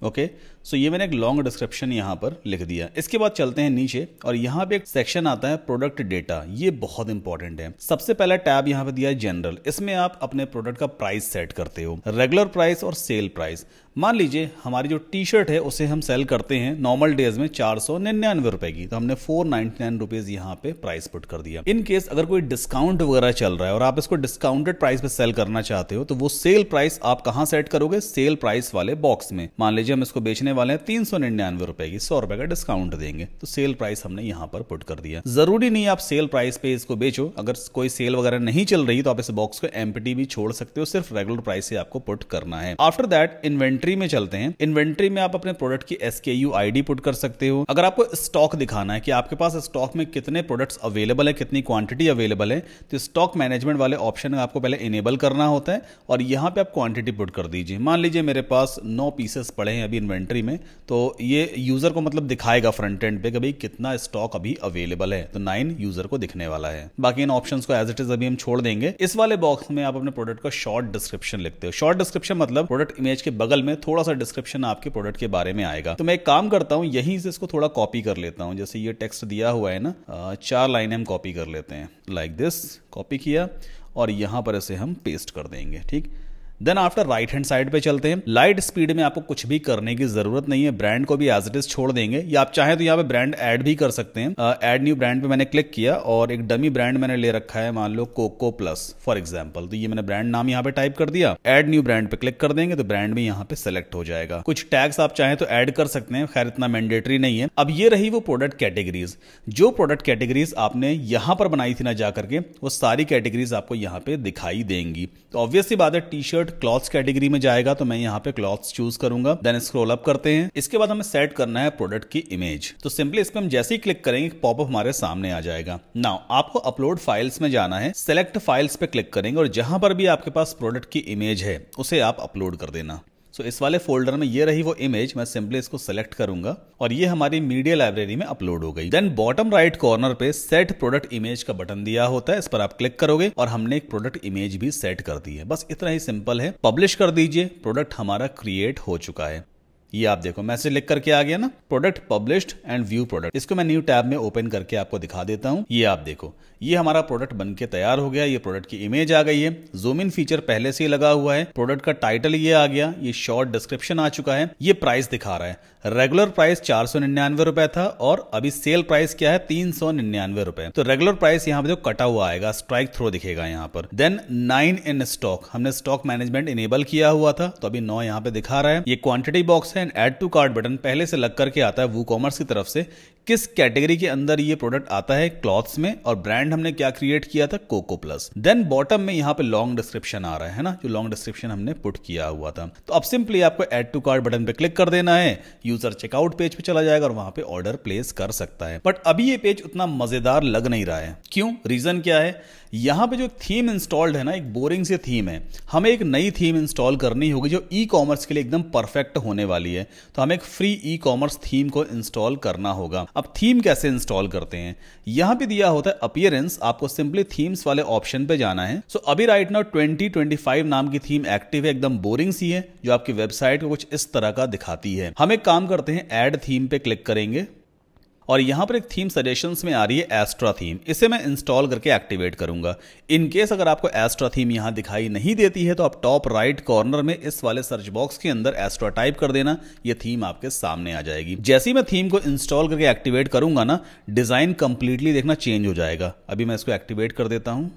ओके, सो ये मैंने एक लॉन्ग डिस्क्रिप्शन यहां पर लिख दिया। इसके बाद चलते हैं नीचे और यहां पे एक सेक्शन आता है प्रोडक्ट डेटा। ये बहुत इंपॉर्टेंट है। सबसे पहला टैब यहां पे दिया है जनरल। इसमें आप अपने प्रोडक्ट का प्राइस सेट करते हो, रेगुलर प्राइस और सेल प्राइस। मान लीजिए हमारी जो टी शर्ट है उसे हम सेल करते हैं नॉर्मल डेज में 499 रुपए की, तो हमने 499 रुपीज यहां पे प्राइस पुट कर दिया। इन केस अगर कोई डिस्काउंट वगैरह चल रहा है और आप इसको डिस्काउंटेड प्राइस पे सेल करना चाहते हो तो वो सेल प्राइस आप कहां सेट करोगे, सेल प्राइस वाले बॉक्स में। मान लीजिए हम इसको बेचने वाले हैं 399 रुपए की, 100 रुपए का डिस्काउंट देंगे, तो सेल प्राइस हमने यहां पर पुट कर दिया। जरूरी नहीं आप सेल प्राइस पे इसको बेचो, अगर कोई सेल वगैरह नहीं चल रही तो आप इस बॉक्स को एम्प्टी भी छोड़ सकते हो, सिर्फ रेगुलर प्राइस से आपको पुट करना है। आफ्टर दैट इन्वेंट्री में चलते हैं। इन्वेंट्री में आप अपने प्रोडक्ट की SKU ID पुट कर सकते हो। अगर आपको स्टॉक दिखाना है कि आपके पास स्टॉक में कितने प्रोडक्ट्स अवेलेबल है, कितनी क्वांटिटी अवेलेबल है, तो स्टॉक मैनेजमेंट वाले ऑप्शन आपको पहले इनेबल करना होता है और यहां पे आप क्वांटिटी पुट कर दीजिए। मान लीजिए मेरे पास 9 पीसेस पड़े हैं अभी इन्वेंट्री में, तो ये यूजर को मतलब दिखाएगा फ्रंट एंड पे कि भाई कितना स्टॉक अभी अवेलेबल है, तो 9 यूजर को दिखने वाला है। बाकी इन ऑप्शंस को एज इट इज अभी हम छोड़ देंगे। इस वाले बॉक्स में आप अपने प्रोडक्ट का शॉर्ट डिस्क्रिप्शन लिखते हो। शॉर्ट डिस्क्रिप्शन मतलब प्रोडक्ट इमेज के बगल में थोड़ा सा डिस्क्रिप्शन आपके प्रोडक्ट के बारे में आएगा। तो मैं एक काम करता हूं, यहीं से इसको थोड़ा कॉपी कर लेता हूं। जैसे ये टेक्स्ट दिया हुआ है ना, 4 लाइनें हम कॉपी कर लेते हैं, लाइक दिस। कॉपी किया और यहां पर इसे हम पेस्ट कर देंगे, ठीक। Then after right hand side पे चलते हैं। लाइट स्पीड में आपको कुछ भी करने की जरूरत नहीं है, ब्रांड को भी एज इट इज छोड़ देंगे, या आप चाहें तो यहाँ पे ब्रांड ऐड भी कर सकते हैं। ऐड न्यू ब्रांड पे मैंने क्लिक किया और एक डमी ब्रांड मैंने ले रखा है, मान लो कोको प्लस फॉर एग्जांपल, तो ये मैंने ब्रांड नाम यहाँ पे टाइप कर दिया। ऐड न्यू ब्रांड पे क्लिक कर देंगे तो ब्रांड भी यहाँ पे सेलेक्ट हो जाएगा। कुछ टैग्स आप चाहें तो ऐड कर सकते हैं, खैर इतना मैंडेटरी नहीं है। अब ये रही वो प्रोडक्ट कैटेगरीज। जो प्रोडक्ट कैटेगरीज आपने यहां पर बनाई थी ना जाकर के, वो सारी कैटेगरीज आपको यहाँ पे दिखाई देंगी। तो ऑब्वियसली बात है T shirt shirt clothes category में जाएगा तो मैं यहाँ पे क्लॉथ्स चूज करूंगा। देन स्क्रॉल अप करते हैं। इसके बाद हमें सेट करना है प्रोडक्ट की इमेज। तो सिंपली इस पे हम जैसे ही क्लिक करेंगे पॉपअप हमारे सामने आ जाएगा। नाउ आपको अपलोड फाइल्स में जाना है, सेलेक्ट फाइल्स पे क्लिक करेंगे और जहां पर भी आपके पास प्रोडक्ट की इमेज है उसे आप अपलोड कर देना। सो इस वाले फोल्डर में ये रही वो इमेज, मैं सिंपली इसको सेलेक्ट करूंगा और ये हमारी मीडिया लाइब्रेरी में अपलोड हो गई। देन बॉटम राइट कॉर्नर पे सेट प्रोडक्ट इमेज का बटन दिया होता है, इस पर आप क्लिक करोगे और हमने एक प्रोडक्ट इमेज भी सेट कर दी है। बस इतना ही सिंपल है। पब्लिश कर दीजिए, प्रोडक्ट हमारा क्रिएट हो चुका है। ये आप देखो मैसेज लिख करके आ गया ना, product published and view product. इसको मैं न्यू टैब में ओपन करके आपको दिखा देता हूं। ये आप देखो, ये हमारा प्रोडक्ट बनके तैयार हो गया। ये प्रोडक्ट की इमेज आ गई है, जूम इन फीचर पहले से ही लगा हुआ है, प्रोडक्ट का टाइटल ये आ गया, ये शॉर्ट डिस्क्रिप्शन आ चुका है, ये प्राइस दिखा रहा है। रेगुलर प्राइस 499 रुपए था और अभी सेल प्राइस क्या है 399 रुपए। तो रेगुलर प्राइस यहाँ पे जो कटा हुआ आएगा, स्ट्राइक थ्रो दिखेगा यहाँ पर। देन 9 इन स्टॉक, हमने स्टॉक मैनेजमेंट इनेबल किया हुआ था तो अभी 9 यहाँ पे दिखा रहा है। ये क्वांटिटी बॉक्स है, ऐड टू कार्ट बटन पहले से लग करके आता है वूकॉमर्स की तरफ से, किस कैटेगरी के अंदर ये प्रोडक्ट आता है क्लॉथ्स में, और ब्रांड हमने क्या क्रिएट किया था, कोको प्लस। देन बॉटम में यहाँ पे लॉन्ग डिस्क्रिप्शन आ रहा है ना, जो लॉन्ग डिस्क्रिप्शन हमने पुट किया हुआ था। तो अब सिंपली आपको ऐड टू कार्ट बटन पे क्लिक कर देना है, यूजर चेकआउट पेज पे चला जाएगा और वहां पे ऑर्डर प्लेस कर सकता है। बट अभी ये पेज उतना मजेदार लग नहीं रहा है। क्यों? रीजन क्या है? यहां पे जो थीम इंस्टॉल्ड है ना, एक बोरिंग सी थीम है। हमें एक नई थीम इंस्टॉल करनी होगी जो ई कॉमर्स के लिए एकदम परफेक्ट होने वाली है। तो हमें एक फ्री ई कॉमर्स थीम को इंस्टॉल करना होगा। अब थीम कैसे इंस्टॉल करते हैं? यहां पे दिया होता है अपीयरेंस, आपको सिंपली थीम्स वाले ऑप्शन पे जाना है। सो अभी राइट नाउ 2025 नाम की थीम एक्टिव है, एकदम बोरिंग सी है, जो आपकी वेबसाइट को कुछ इस तरह का दिखाती है। हम एक काम करते हैं, ऐड थीम पे क्लिक करेंगे और यहां पर एक थीम सजेशंस में आ रही है एस्ट्रा थीम, इसे मैं इंस्टॉल करके एक्टिवेट करूंगा। इन केस अगर आपको एस्ट्रा थीम यहां दिखाई नहीं देती है तो आप टॉप राइट कॉर्नर में इस वाले सर्च बॉक्स के अंदर एस्ट्रा टाइप कर देना, ये थीम आपके सामने आ जाएगी। जैसे ही मैं थीम को इंस्टॉल करके एक्टिवेट करूंगा ना, डिजाइन कंप्लीटली देखना चेंज हो जाएगा। अभी मैं इसको एक्टिवेट कर देता हूं।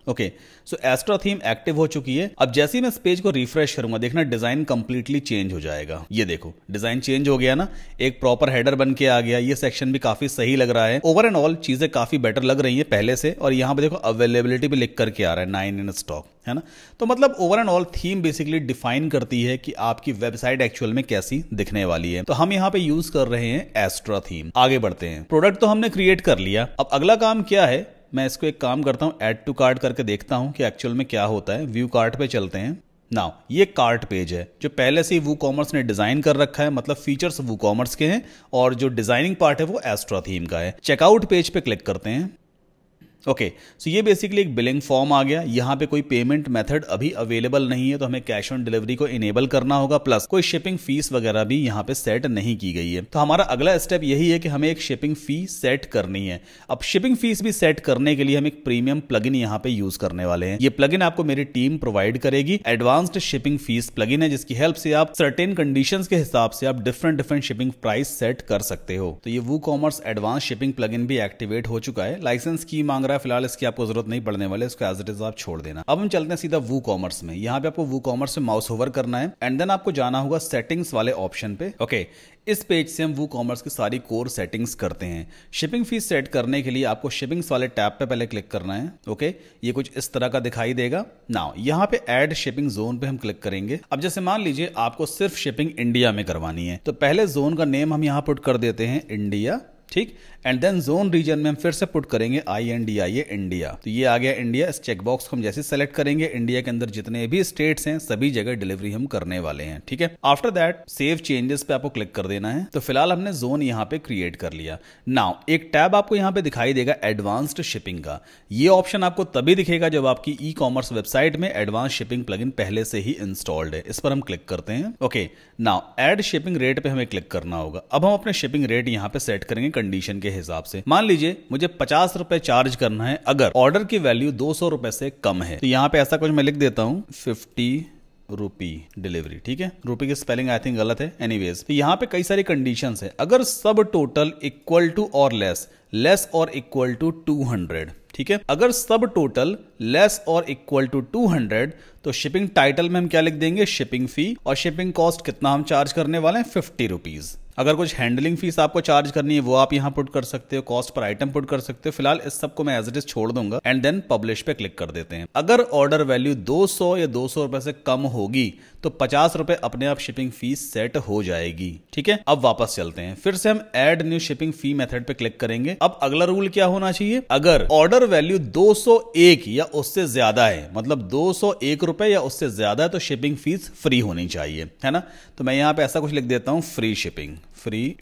ओके, सो एस्ट्रा थीम एक्टिव हो चुकी है। अब जैसे ही मैं इस पेज को रिफ्रेश करूंगा, देखना डिजाइन कंप्लीटली चेंज हो जाएगा। ये देखो डिजाइन चेंज हो गया ना, एक प्रॉपर हेडर बन के आ गया। ये सेक्शन भी काफी सही लग रहा है। ओवर एंड ऑल चीजें काफी बेटर लग रही है पहले से। और यहां पे देखो अवेलेबिलिटी भी लिख करके आ रहा है 9 इन स्टॉक, है ना। तो मतलब over and all theme basically define करती है कि आपकी वेबसाइट एक्चुअल में कैसी दिखने वाली है। तो हम यहाँ पे यूज कर रहे हैं एस्ट्रा थीम। आगे बढ़ते हैं। प्रोडक्ट तो हमने क्रिएट कर लिया, अब अगला काम क्या है? मैं इसको एक काम करता हूं, ऐड टू कार्ट करके देखता हूं कि एक्चुअल में क्या होता है। व्यू कार्ट पे चलते हैं। नाउ ये कार्ट पेज है जो पहले से ही वूकॉमर्स ने डिजाइन कर रखा है, मतलब फीचर्स वूकॉमर्स के हैं और जो डिजाइनिंग पार्ट है वो एस्ट्रा थीम का है। चेकआउट पेज पे क्लिक करते हैं। ओके, सो ये बेसिकली एक बिलिंग फॉर्म आ गया। यहाँ पे कोई पेमेंट मेथड अभी अवेलेबल नहीं है तो हमें कैश ऑन डिलीवरी को इनेबल करना होगा, प्लस कोई शिपिंग फीस वगैरह भी यहाँ पे सेट नहीं की गई है। तो हमारा अगला स्टेप यही है कि हमें एक शिपिंग फी सेट करनी है। अब शिपिंग फीस भी सेट करने के लिए हम एक प्रीमियम प्लगइन यहाँ पे यूज करने वाले हैं। ये प्लगइन आपको मेरी टीम प्रोवाइड करेगी। एडवांस्ड शिपिंग फीस प्लगइन है जिसकी हेल्प से आप सर्टेन कंडीशंस के हिसाब से आप डिफरेंट शिपिंग प्राइस सेट कर सकते हो। तो ये वूकॉमर्स एडवांस शिपिंग प्लगइन भी एक्टिवेट हो चुका है। लाइसेंस की मांग रहा है, फिलहाल इसकी आपको जरूरत नहीं पड़ने वाले, इसको एज इट इज आप छोड़ देना। अब हम चलते हैं सीधा वूकॉमर्स में। यहाँ पे आपको वूकॉमर्स में माउस होवर करना है एंड देन आपको जाना होगा सेटिंग्स वाले ऑप्शन पे। ओके, इस पेज से हम वूकॉमर्स की सारी कोर सेटिंग्स करते हैं। शिपिंग फीस सेट करने के लिए आपको शिपिंग्स वाले टैब पे पहले क्लिक करना है। ओके, ये कुछ इस तरह का दिखाई देगा। नाउ यहाँ पे ऐड शिपिंग जोन पे हम क्लिक करेंगे। अब जैसे मान लीजिए आपको सिर्फ शिपिंग इंडिया में करवानी है तो पहले जोन का नेम हम यहाँ पुट कर देते हैं इंडिया, ठीक। एंड देन जोन रीजन में हम फिर से पुट करेंगे INDIA इंडिया। तो ये आ गया इंडिया। इस चेकबॉक्स को हम जैसे सेलेक्ट करेंगे, इंडिया के अंदर जितने भी स्टेट्स हैं सभी जगह डिलीवरी हम करने वाले हैं, ठीक है। आफ्टर दैट सेव चेंजेस पे आपको क्लिक कर देना है। तो फिलहाल हमने जोन यहाँ पे क्रिएट कर लिया। नाउ एक टैब आपको यहाँ पे दिखाई देगा एडवांस्ड शिपिंग का। ये ऑप्शन आपको तभी दिखेगा जब आपकी ई कॉमर्स वेबसाइट में एडवांस शिपिंग प्लगइन पहले से ही इंस्टॉल्ड है। इस पर हम क्लिक करते हैं। Okay, now add shipping rate पे हमें क्लिक करना होगा। अब हम अपने शिपिंग रेट यहाँ पे सेट करेंगे कंडीशन के हिसाब से। मान लीजिए मुझे 50 रुपए चार्ज करना है अगर ऑर्डर की वैल्यू 200 रुपए से कम है। तो यहाँ पे ऐसा कुछ मैं लिख देता हूं 50 रुपी डिलीवरी, ठीक है। रुपी की स्पेलिंग आई थिंक गलत है। एनीवेज, तो यहाँ पे कई सारी कंडीशंस है। अगर सब टोटल इक्वल टू और लेस और इक्वल टू 200, ठीक है। अगर सब टोटल लेस और इक्वल टू 200 तो शिपिंग टाइटल में हम क्या लिख देंगे, शिपिंग फी, और शिपिंग कॉस्ट कितना हम चार्ज करने वाले हैं, 50 रुपीज। अगर कुछ हैंडलिंग फीस आपको चार्ज करनी है वो आप यहाँ पुट कर सकते हो, कॉस्ट पर आइटम पुट कर सकते हो। फिलहाल इस सबको मैं एज इट इज छोड़ दूंगा एंड देन पब्लिश पे क्लिक कर देते हैं। अगर ऑर्डर वैल्यू 200 या 200 रुपए से कम होगी तो 50 रुपए अपने आप शिपिंग फीस सेट हो जाएगी। ठीक है, अब वापस चलते हैं, फिर से हम ऐड न्यू शिपिंग फी मेथड पे क्लिक करेंगे। अब अगला रूल क्या होना चाहिए, अगर ऑर्डर वैल्यू 201 या उससे ज्यादा है, मतलब 201 रुपए या उससे ज्यादा है, तो शिपिंग फीस फ्री होनी चाहिए, है ना। तो मैं यहां पे ऐसा कुछ लिख देता हूं, फ्री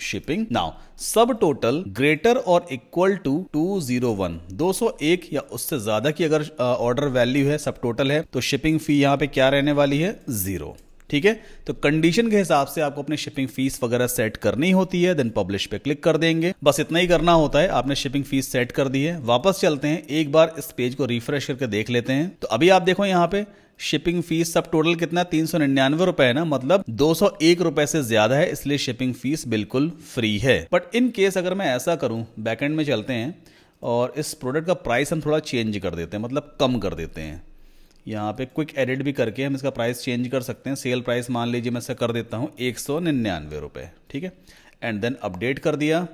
शिपिंग। नाउ सब टोटल ग्रेटर और इक्वल टू 201, 201 या उससे ज्यादा की अगर ऑर्डर वैल्यू है, सब टोटल है, तो शिपिंग फी यहां पे क्या रहने वाली है, 0। ठीक है, तो कंडीशन के हिसाब से आपको अपनी शिपिंग फीस वगैरह सेट करनी होती है, देन पब्लिश पे क्लिक कर देंगे। बस इतना ही करना होता है, आपने शिपिंग फीस सेट कर दी है। वापस चलते हैं, एक बार इस पेज को रिफ्रेश करके देख लेते हैं। तो अभी आप देखो यहाँ पे शिपिंग फीस सब टोटल कितना, 399 रुपए है ना, मतलब 201 रुपए से ज्यादा है, इसलिए शिपिंग फीस बिल्कुल फ्री है। बट इन केस अगर मैं ऐसा करूं, बैकएंड में चलते हैं और इस प्रोडक्ट का प्राइस हम थोड़ा चेंज कर देते हैं, मतलब कम कर देते हैं। यहाँ पे क्विक एडिट भी करके हम इसका प्राइस चेंज कर सकते हैं। सेल प्राइस मान लीजिए मैं इसका कर देता हूँ 199 रुपए। ठीक है, एंड देन अपडेट कर दिया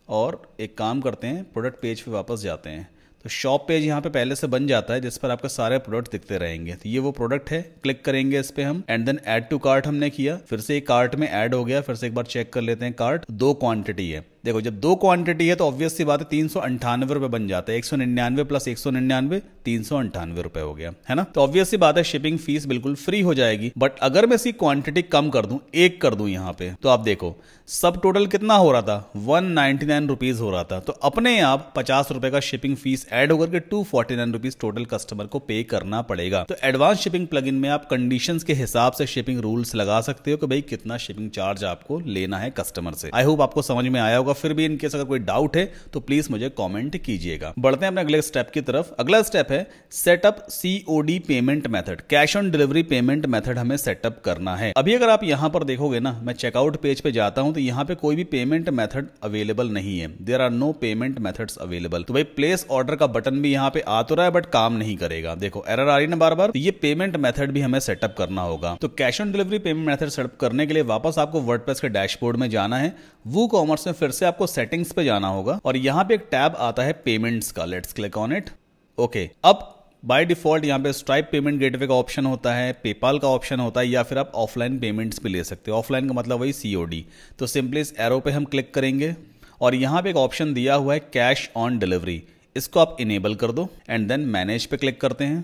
और एक काम करते हैं, प्रोडक्ट पेज पे वापस जाते हैं। तो शॉप पेज यहाँ पे पहले से बन जाता है जिस पर आपके सारे प्रोडक्ट दिखते रहेंगे। तो ये वो प्रोडक्ट है, क्लिक करेंगे इस पे हम and then add to cart हमने किया, फिर से एक कार्ट में ऐड हो गया। फिर से एक बार चेक कर लेते हैं, कार्ट 2 क्वांटिटी है। देखो जब 2 क्वांटिटी है तो ऑब्वियस सी बात है 398 रुपए बन जाता है, 199 प्लस 199 398 रुपए हो गया, है ना। तो ऑब्वियस सी बात है शिपिंग फीस बिल्कुल फ्री हो जाएगी। बट अगर मैं इसकी क्वांटिटी कम कर दूं, 1 कर दूं यहाँ पे, तो आप देखो सब टोटल कितना हो रहा था, 199 रुपीज हो रहा था। तो अपने आप 50 रुपए का शिपिंग फीस ऐड होकर के 249 रुपीज टोटल कस्टमर को पे करना पड़ेगा। तो एडवांस शिपिंग प्लगइन में आप कंडीशंस के हिसाब से शिपिंग रूल्स लगा सकते हो कि भाई कितना शिपिंग चार्ज आपको लेना है कस्टमर से। आई होप आपको समझ में आया होगा। फिर भी इनकेस अगर कोई डाउट है तो प्लीज मुझे कमेंट कीजिएगा। बढ़ते हैं अपने अगले स्टेप की तरफ। अगला स्टेप है setup COD payment method, cash on delivery payment method हमें सेटअप करना है। अभी अगर आप यहां पर देखोगे ना, मैं चेकआउट पेज पे जाता हूं तो यहां पे कोई भी पेमेंट मेथड अवेलेबल नहीं है। There are no payment methods available. तो भाई प्लेस ऑर्डर का बटन भी यहां पे आ तो रहा है बट काम नहीं करेगा। देखो एरर आ रही है ना बार बार। तो ये पेमेंट मेथड भी हमें सेटअप करना होगा। तो cash on delivery payment method setup करने के लिए वापस आपको वर्डप्रेस के डैशबोर्ड में जाना है। वूकॉमर्स में फिर से आपको सेटिंग्स पे जाना होगा और यहां पे एक टैब आता है पेमेंट्स का। Let's click on it. Okay, अब बाय डिफॉल्ट यहाँ पे स्ट्राइप पेमेंट गेटवे का ऑप्शन होता है, पेपाल का ऑप्शन होता है, या फिर आप ऑफलाइन पेमेंट्स भी ले सकते हो। ऑफलाइन का मतलब वही COD। तो सिंपली इस एरो पे हम क्लिक करेंगे और यहाँ पे एक ऑप्शन दिया हुआ है कैश ऑन डिलीवरी, इसको आप इनेबल कर दो एंड देन मैनेज पे क्लिक करते हैं।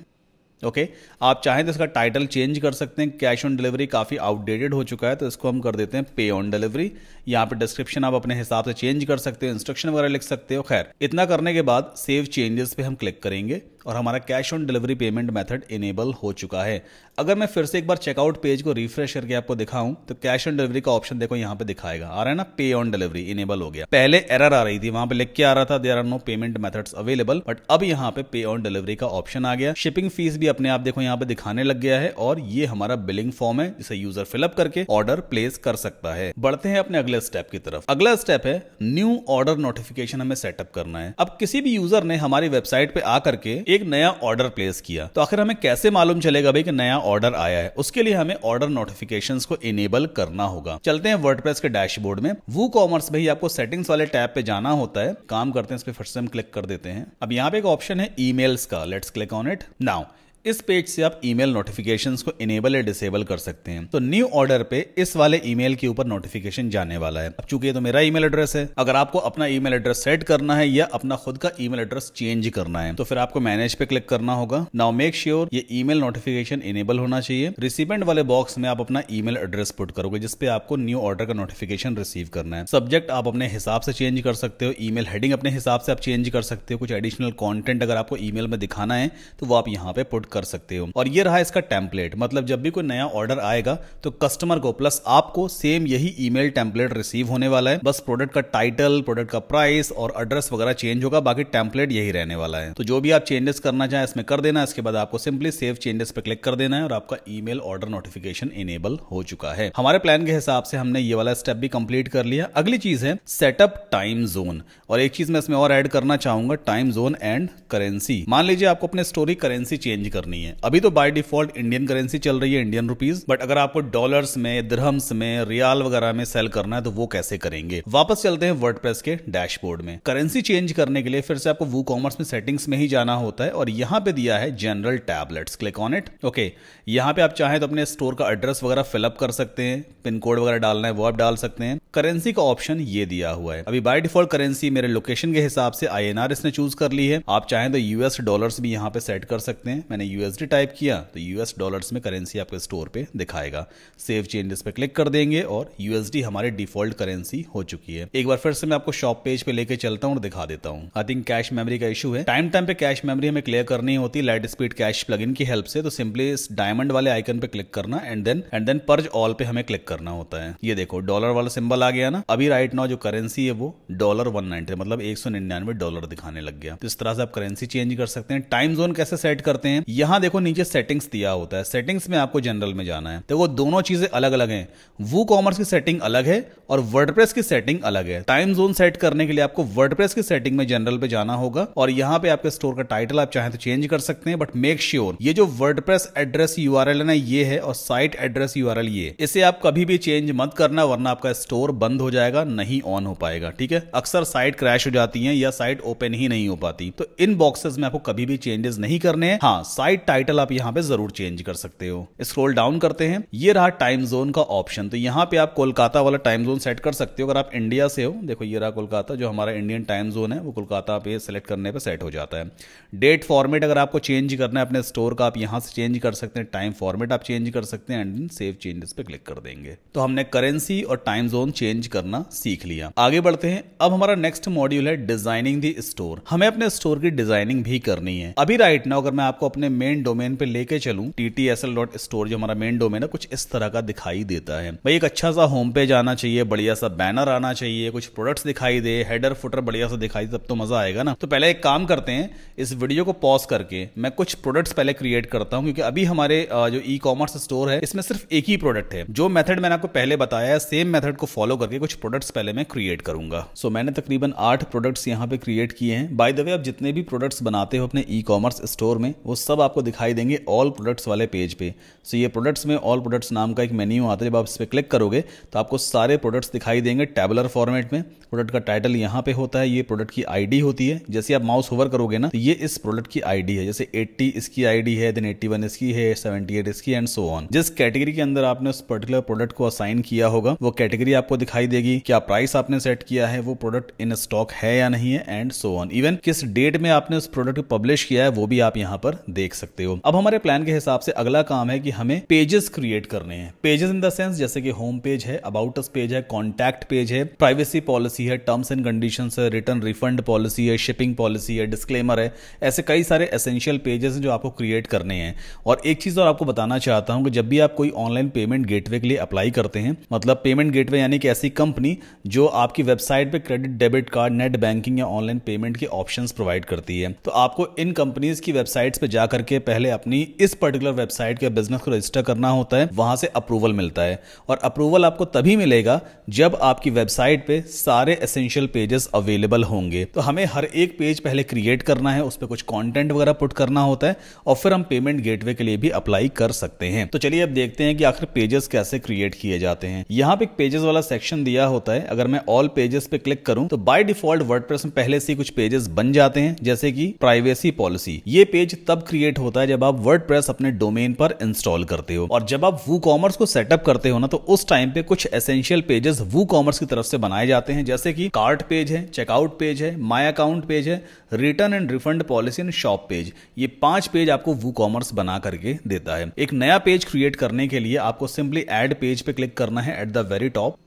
ओके, आप चाहें तो इसका टाइटल चेंज कर सकते हैं। कैश ऑन डिलीवरी काफी आउटडेटेड हो चुका है तो इसको हम कर देते हैं पे ऑन डिलीवरी। यहाँ पे डिस्क्रिप्शन आप अपने हिसाब से चेंज कर सकते हो, इंस्ट्रक्शन वगैरह लिख सकते हो। खैर इतना करने के बाद सेव चेंजेस पे हम क्लिक करेंगे और हमारा cash on delivery payment method enable हो चुका है। अगर मैं फिर से एक बार चेकआउट पेज को रिफ्रेश करके आपको दिखाऊं तो कैश ऑन डिलीवरी का ऑप्शन देखो यहाँ पे दिखाएगा, आ रहा है ना, पे ऑन डिलीवरी इनेबल हो गया। पहले एरर आ रही थी, वहां पे लिख के आ रहा था there are no payment methods available, but अब यहाँ पे ऑन डिलीवरी का ऑप्शन आ गया। शिपिंग फीस भी अपने आप देखो यहाँ पे दिखाने लग गया है और ये हमारा बिलिंग फॉर्म है जिसे यूजर फिलअप करके ऑर्डर प्लेस कर सकता है। बढ़ते हैं अपने अगले स्टेप की तरफ। अगला स्टेप है न्यू ऑर्डर नोटिफिकेशन हमें सेटअप करना है। अब किसी भी यूजर ने हमारी वेबसाइट पे आकर के एक नया ऑर्डर प्लेस किया तो आखिर हमें कैसे मालूम चलेगा भाई कि नया ऑर्डर आया है। उसके लिए हमें ऑर्डर नोटिफिकेशंस को इनेबल करना होगा। चलते हैं वर्डप्रेस के डैशबोर्ड में। वूकॉमर्स भाई आपको सेटिंग्स वाले टैब पे जाना होता है। काम करते हैं, इस पे फिर से हम क्लिक कर देते हैं। अब यहाँ पे एक ऑप्शन है ईमेल्स का। Let's click on it now. इस पेज से आप ईमेल नोटिफिकेशंस को इनेबल या डिसेबल कर सकते हैं। तो न्यू ऑर्डर पे इस वाले ईमेल के ऊपर नोटिफिकेशन जाने वाला है। अब चूंकि ये तो मेरा ईमेल एड्रेस है, अगर आपको अपना ईमेल एड्रेस सेट करना है या अपना खुद का ईमेल एड्रेस चेंज करना है तो फिर आपको मैनेज पे क्लिक करना होगा। नाउ मेक श्योर ये ईमेल नोटिफिकेशन इनेबल होना चाहिए। रिसिपेंट वाले बॉक्स में आप अपना ईमेल एड्रेस पुट करोगे जिसपे आपको न्यू ऑर्डर का नोटिफिकेशन रिसीव करना है। सब्जेक्ट आप अपने हिसाब से चेंज कर सकते हो, ईमेल हेडिंग अपने हिसाब से आप चेंज कर सकते हो। कुछ एडिशनल कॉन्टेंट अगर आपको ईमेल में दिखाना है तो वो आप यहाँ पे पुट कर सकते हो। और ये रहा इसका टेम्पलेट, मतलब जब भी कोई नया ऑर्डर आएगा तो कस्टमर को प्लस आपको सेम यही ईमेल टेम्पलेट रिसीव होने वाला है। बस प्रोडक्ट का टाइटल, प्रोडक्ट का प्राइस और एड्रेस वगैरह चेंज होगा, बाकी टेम्पलेट यही रहने वाला है। तो जो भी आप चेंजेस करना चाहें इसमें कर देना। इसके बाद आपको सिंपली सेव चेंजेस पे क्लिक कर देना है और आपका ईमेल ऑर्डर नोटिफिकेशन इनेबल हो चुका है। हमारे प्लान के हिसाब से हमने ये वाला स्टेप भी कंप्लीट कर लिया। अगली चीज है सेटअप टाइम जोन। और एक चीज मैं इसमें और ऐड करना चाहूंगा, टाइम जोन एंड करेंसी। मान लीजिए आपको अपने स्टोरी करेंसी चेंज करनी है। अभी तो बाय डिफॉल्ट इंडियन करेंसी चल रही है, इंडियन रुपीज, बट अगर आपको डॉलर्स में, दिरहम्स में, रियाल वगैरह में सेल करना है तो वो कैसे करेंगे। वापस चलते हैं वर्डप्रेस के डैशबोर्ड में। करेंसी चेंज करने के लिए फिर से आपको वूकॉमर्स में सेटिंग्स में ही जाना होता है और यहां पे दिया है general tab. Let's click on it. Okay, यहां पे आप चाहें तो अपने स्टोर का एड्रेस वगैरह फिलअप कर सकते हैं, पिन कोड वगैरह डालना है वो आप डाल सकते हैं। करेंसी का ऑप्शन ये दिया हुआ है। अभी बाय डिफॉल्ट करेंसी मेरे लोकेशन के हिसाब से INR इसने चूज कर ली है। आप चाहें तो US डॉलर्स भी यहां पे सेट कर सकते हैं। मैंने USD टाइप किया तो US डॉलर्स में करेंसी आपके स्टोर पे दिखाएगा। सेव चेंजेस पे क्लिक कर देंगे और USD हमारे डिफॉल्ट करेंसी हो चुकी है। एक बार फिर से मैं आपको शॉप पेज पे लेके चलता हूं और दिखा देता हूं। आई थिंक कैश मेमोरी का इशू है। टाइम पे कैश मेमोरी हमें क्लियर करनी होती लाइट स्पीड कैश प्लगइन की हेल्प से। तो सिंपली इस डायमंड वाले आइकन पे क्लिक करना एंड देन पर्ज ऑल पे हमें क्लिक करना होता है। ये देखो डॉलर वाला सिंबल आ गया ना। अभी राइट नाउ जो करेंसी है वो $190 मतलब $199 दिखाने लग गया। तो इस तरह से आप करेंसी चेंज कर सकते हैं। टाइम जोन कैसे सेट करते हैं, यहां देखो नीचे सेटिंग्स दिया होता है। सेटिंग्स में आपको जनरल में जाना है। देखो दोनों चीजें अलग अलग हैं। वूकॉमर्स की सेटिंग अलग है और वर्डप्रेस की सेटिंग अलग है। टाइम जोन सेट करने के लिए आपको वर्डप्रेस की सेटिंग में जनरल पे जाना होगा और यहां पे आपके स्टोर का टाइटल आप चाहें तो चेंज कर सकते हैं, बट मेक श्योर ये जो वर्डप्रेस एड्रेस URL है ना ये है और साइट एड्रेस URL ये, इसे आप कभी भी चेंज मत करना वरना आपका स्टोर बंद हो जाएगा, नहीं ऑन हो पाएगा। ठीक है, अक्सर साइट क्रैश हो जाती है या साइट ओपन ही नहीं हो पाती। तो इन बॉक्सेस में आपको कभी भी चेंजेस नहीं करने हैं। हाँ, साइट टाइटल आप यहां पे जरूर चेंज कर सकते हो। स्क्रॉल डाउन करते हैं, ये रहा टाइम जोन का ऑप्शन। तो यहां पे आप कोलकाता वाला टाइम जोन सेट कर सकते हो। अगर आप इंडिया से हो, देखो ये रहा कोलकाता, जो हमारा इंडियन टाइम जोन है वो कोलकाता पे सेलेक्ट करने पे सेट हो जाता है। डेट फॉर्मेट अगर आपको चेंज करना है अपने स्टोर का, आप यहां से चेंज कर सकते हैं। टाइम फॉर्मेट आप चेंज कर सकते हैं एंड सेव चेंजेस पे क्लिक कर देंगे। तो हमने करेंसी और टाइम जोन चेंज करना सीख लिया। आगे बढ़ते हैं। अब हमारा नेक्स्ट मॉड्यूल है डिजाइनिंग द स्टोर। हमें अपने स्टोर की डिजाइनिंग भी करनी है। अभी राइट नाउ अगर मैं आपको अपने मेन डोमेन पे लेके चलूं, ttsl.store जो हमारा मेन डोमेन है कुछ इस तरह का दिखाई देता है। भाई एक अच्छा सा होम पेज आना चाहिए, बढ़िया सा बैनर आना चाहिए, कुछ प्रोडक्ट्स दिखाई दे, हेडर फुटर बढ़िया सा दिखाई दे, तब तो मजा आएगा ना। तो पहले एक काम करते हैं, इस वीडियो को पॉज करके मैं कुछ प्रोडक्ट्स पहले क्रिएट करता हूं, क्योंकि अभी हमारे जो ई-कॉमर्स स्टोर है इसमें सिर्फ एक ही प्रोडक्ट है। जो मेथड मैंने आपको पहले बताया है सेम मेथड को फॉलो करके कुछ प्रोडक्ट्स पहले मैं क्रिएट करूंगा। सो मैंने तकरीबन 8 प्रोडक्ट्स यहां पे क्रिएट किए हैं। बाय द वे, आप जितने भी प्रोडक्ट्स बनाते हो अपने ई-कॉमर्स स्टोर में वो सब आपको दिखाई देंगे ऑल प्रोडक्ट्स वाले पेज पे। सो ये प्रोडक्ट्स में ऑल प्रोडक्ट्स नाम का एक मेन्यू आता है। जब आप इस पे क्लिक करोगे तो आपको सारे प्रोडक्ट्स दिखाई देंगे टैबुलर फॉर्मेट में। प्रोडक्ट का टाइटल यहाँ पे होता है, ये प्रोडक्ट की आईडी होती है। जैसे आप माउस होवर करोगे ना तो ये इस प्रोडक्ट की आईडी है। जैसे 80 इसकी आईडी है, देन 81 इसकी है, 78 इसकी एंड सो ऑन। जिस कैटेगरी के अंदर आपने उस पर्टिकुलर प्रोडक्ट को असाइन किया होगा वो कैटेगरी आपको दिखाई देगी। क्या प्राइस आपने सेट किया है, वो प्रोडक्ट इन स्टॉक है या नहीं है एंड सो ऑन। इवन किस डेट में आपने उस प्रोडक्ट को पब्लिश किया है वो भी आप यहाँ पर देख सकते हो। अब हमारे प्लान के हिसाब से अगला काम है कि हमें पेजेस क्रिएट करने हैं। पेजेस इन द सेंस जैसे कि होम पेज है, अबाउट अस पेज है, कॉन्टैक्ट पेज है, प्राइवेसी पॉलिसी है, टर्म्स एंड कंडीशंस है, रिटर्न रिफंड पॉलिसी है, शिपिंग पॉलिसी है, डिस्क्लेमर है। ऐसे कई सारे एसेंशियल पेजेस हैं जो आपको क्रिएट करने हैं। और एक चीज और आपको बताना चाहता हूं कि जब भी आप कोई ऑनलाइन पेमेंट गेटवे के लिए अप्लाई करते हैं, मतलब पेमेंट गेटवे यानी कि ऐसी कंपनी जो आपकी वेबसाइट पे credit, debit card, net banking या ऑनलाइन पेमेंट के ऑप्शंस प्रोवाइड करती है, तो आपको इन कंपनीज की वेबसाइट्स पे जाकर के पहले अपनी इस पर्टिकुलर वेबसाइट के बिजनेस को रजिस्टर करना होता है। वहां से अप्रूवल मिलता है और अप्रूवल आपको तभी मिलेगा जब आपकी वेबसाइट पे सारे एसेंशियल पेजेस अवेलेबल होंगे। तो हमें हर एक पेज पहले क्रिएट करना है, उस पर कुछ कंटेंट वगैरह पुट करना होता है और फिर हम पेमेंट गेटवे के लिए भी अप्लाई कर सकते हैं। तो चलिए अब देखते हैं कि आखिर पेजेस कैसे क्रिएट किए जाते हैं। यहां पे एक पेजेस वाला सेक्शन दिया होता है। अगर मैं ऑल पेजेस पे क्लिक करूं तो बाय डिफॉल्ट वर्डप्रेस में पहले से कुछ पेजेस बन जाते हैं, जैसे कि प्राइवेसी पॉलिसी। ये पेज तब क्रिएट होता है जब आप वर्डप्रेस अपने डोमेन पर इंस्टॉल करते हो। और जब आप वूकॉमर्स को सेटअप करते हो ना तो उस टाइम पे कुछ एसेंशियल पेजेस वूकॉमर्स की तरफ से बनाए जाते हैं, जैसे कि कार्ट पेज है, चेकआउट पेज है, माय अकाउंट पेज है, return and refund policy and shop page. ये 5 पेज आपको वूकॉमर्स बना करके देता है। एक नया पेज क्रिएट करने के लिए आपको सिंपली ऐड पेज पे क्लिक करना है eight the very top.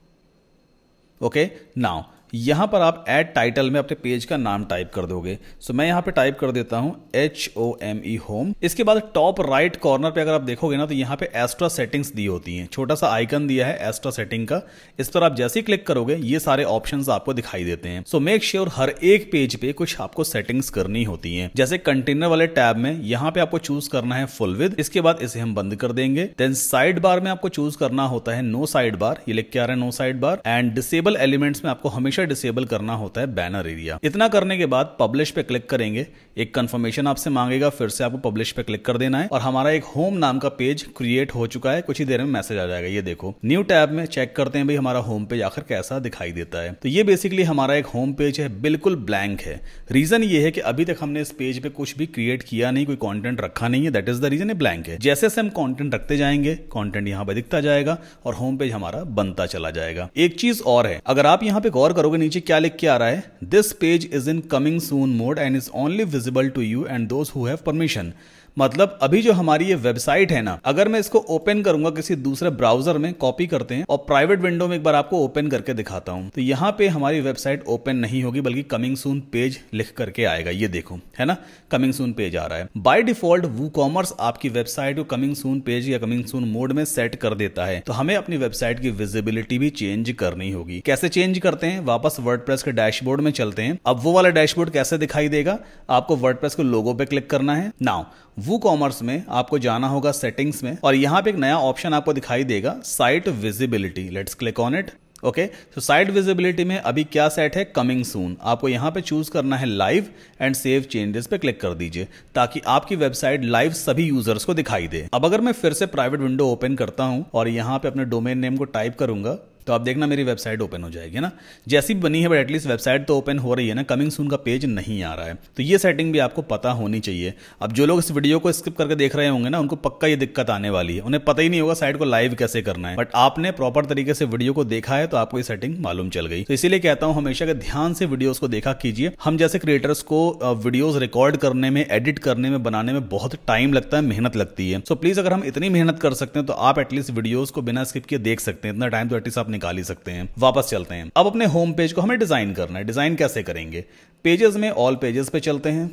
Okay, now यहां पर आप ऐड टाइटल में अपने पेज का नाम टाइप कर दोगे। सो मैं यहां पे टाइप कर देता हूं HOME होम। इसके बाद टॉप राइट कॉर्नर पे अगर आप देखोगे ना तो यहां पे एक्स्ट्रा सेटिंग्स दी होती हैं। छोटा सा आइकन दिया है एक्स्ट्रा सेटिंग का, इस पर आप जैसे ही क्लिक करोगे ये सारे ऑप्शंस आपको दिखाई देते हैं। सो मेक श्योर हर एक पेज पे कुछ आपको सेटिंग्स करनी होती हैं। जैसे कंटेनर वाले टैब में यहां पे आपको चूज करना है फुल विद, इसके बाद इसे हम बंद कर देंगे। देन साइड बार में आपको चूज करना होता है नो साइड बार, ये लिख के आ रहा है no side bar. And disable elements में आपको हमेशा हमेशा डिसेबल करना होता है बैनर एरिया। इतना करने के बाद पब्लिश पे क्लिक करेंगे, एक कंफर्मेशन आपसे मांगेगा, फिर से आपको पब्लिश पे क्लिक कर देना है और हमारा एक होम नाम का पेज क्रिएट हो चुका है। कुछ ही देर में मैसेज आ जाएगा। ये देखो न्यू टैब में चेक करते हैं भाई हमारा होम पेज आखिर कैसा दिखाई देता है। तो ये बेसिकली हमारा एक होम पेज है, बिल्कुल ब्लैंक है। रीजन ये है कि अभी तक हमने इस पेज पे कुछ भी क्रिएट किया नहीं, कोई कंटेंट रखा नहीं है, दैट इज द रीजन ये ब्लैंक है। जैसे से हम कंटेंट रखते जाएंगे कंटेंट यहां पे दिखता जाएगा और होम पेज हमारा बनता चला जाएगा। एक चीज और है, अगर आप यहां पे गौर करोगे नीचे क्या लिख के आ रहा है, this page is in coming soon mode and is only visible to you and those who have permission. मतलब अभी जो हमारी ये वेबसाइट है ना, अगर मैं इसको ओपन करूंगा किसी दूसरे ब्राउजर में, कॉपी करते हैं और प्राइवेट विंडो में एक बार आपको ओपन करके दिखाता हूं, तो यहां पे हमारी वेबसाइट ओपन नहीं होगी बल्कि कमिंग सून पेज लिख करके आएगा। ये देखो है ना, कमिंग सून पेज आ रहा है। बाय डिफॉल्ट वूकॉमर्स आपकी वेबसाइट को कमिंग सून पेज या कमिंग सून मोड में सेट कर देता है। तो हमें अपनी वेबसाइट की विजिबिलिटी भी चेंज करनी होगी। कैसे चेंज करते हैं, वापस वर्डप्रेस के डैशबोर्ड में चलते हैं। अब वो वाला डैशबोर्ड कैसे दिखाई देगा, आपको वर्डप्रेस के लोगो पे क्लिक करना है। नाउ वूकॉमर्स में आपको जाना होगा सेटिंग्स में और यहां पे एक नया ऑप्शन आपको दिखाई देगा, site visibility. Let's click on it. Okay, तो साइट विजिबिलिटी में अभी क्या सेट है, कमिंग सून। आपको यहां पे चूज करना है लाइव एंड सेव चेंजेस पे क्लिक कर दीजिए ताकि आपकी वेबसाइट लाइव सभी यूजर्स को दिखाई दे। अब अगर मैं फिर से प्राइवेट विंडो ओपन करता हूं और यहां पे अपने डोमेन नेम को टाइप करूंगा तो आप देखना मेरी वेबसाइट ओपन हो जाएगी ना। जैसी भी बनी है बट एटलीस्ट वेबसाइट तो ओपन हो रही है ना, कमिंग सून का पेज नहीं आ रहा है। तो ये सेटिंग भी आपको पता होनी चाहिए। अब जो लोग इस वीडियो को स्किप करके देख रहे होंगे ना, उनको पक्का ये दिक्कत आने वाली है, उन्हें पता ही नहीं होगा साइट को लाइव कैसे करना है। बट आपने प्रॉपर तरीके से वीडियो को देखा है तो आपको ये सेटिंग मालूम चल गई। तो इसीलिए कहता हूं हमेशा के ध्यान से वीडियोस को देखा कीजिए। हम जैसे क्रिएटर्स को वीडियोस रिकॉर्ड करने में, एडिट करने में, बनाने में बहुत टाइम लगता है, मेहनत लगती है। सो प्लीज अगर हम इतनी मेहनत कर सकते हैं तो आप एटलीस्ट वीडियोस को बिना स्किप किए देख सकते हैं। इतना टाइम तो एटलीस्ट आप निकाल ही सकते हैं। वापस चलते हैं। अब अपने होम पेज को हमें डिजाइन करना है। डिजाइन कैसे करेंगे, पेजेस में ऑल पेजेस पे चलते हैं।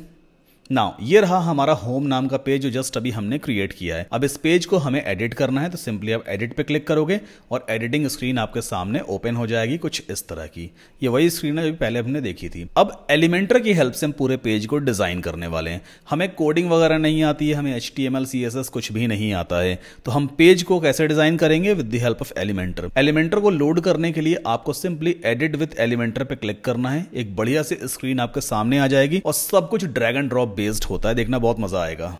नाउ ये रहा हमारा होम नाम का पेज जो जस्ट अभी हमने क्रिएट किया है। अब इस पेज को हमें एडिट करना है तो सिंपली आप एडिट पे क्लिक करोगे और एडिटिंग स्क्रीन आपके सामने ओपन हो जाएगी कुछ इस तरह की। ये वही स्क्रीन है जो पहले हमने देखी थी। अब एलिमेंटर की हेल्प से हम पूरे पेज को डिजाइन करने वाले हैं। हमें कोडिंग वगैरह नहीं आती है, हमें HTML CSS कुछ भी नहीं आता है। तो हम पेज को कैसे डिजाइन करेंगे, with the help of Elementor. Elementor को लोड करने के लिए आपको सिंपली एडिट विद एलिमेंटर पे क्लिक करना है। एक बढ़िया सी स्क्रीन आपके सामने आ जाएगी और सब कुछ ड्रैग एंड ड्रॉप बेस्ड होता है, देखना बहुत मजा आएगा।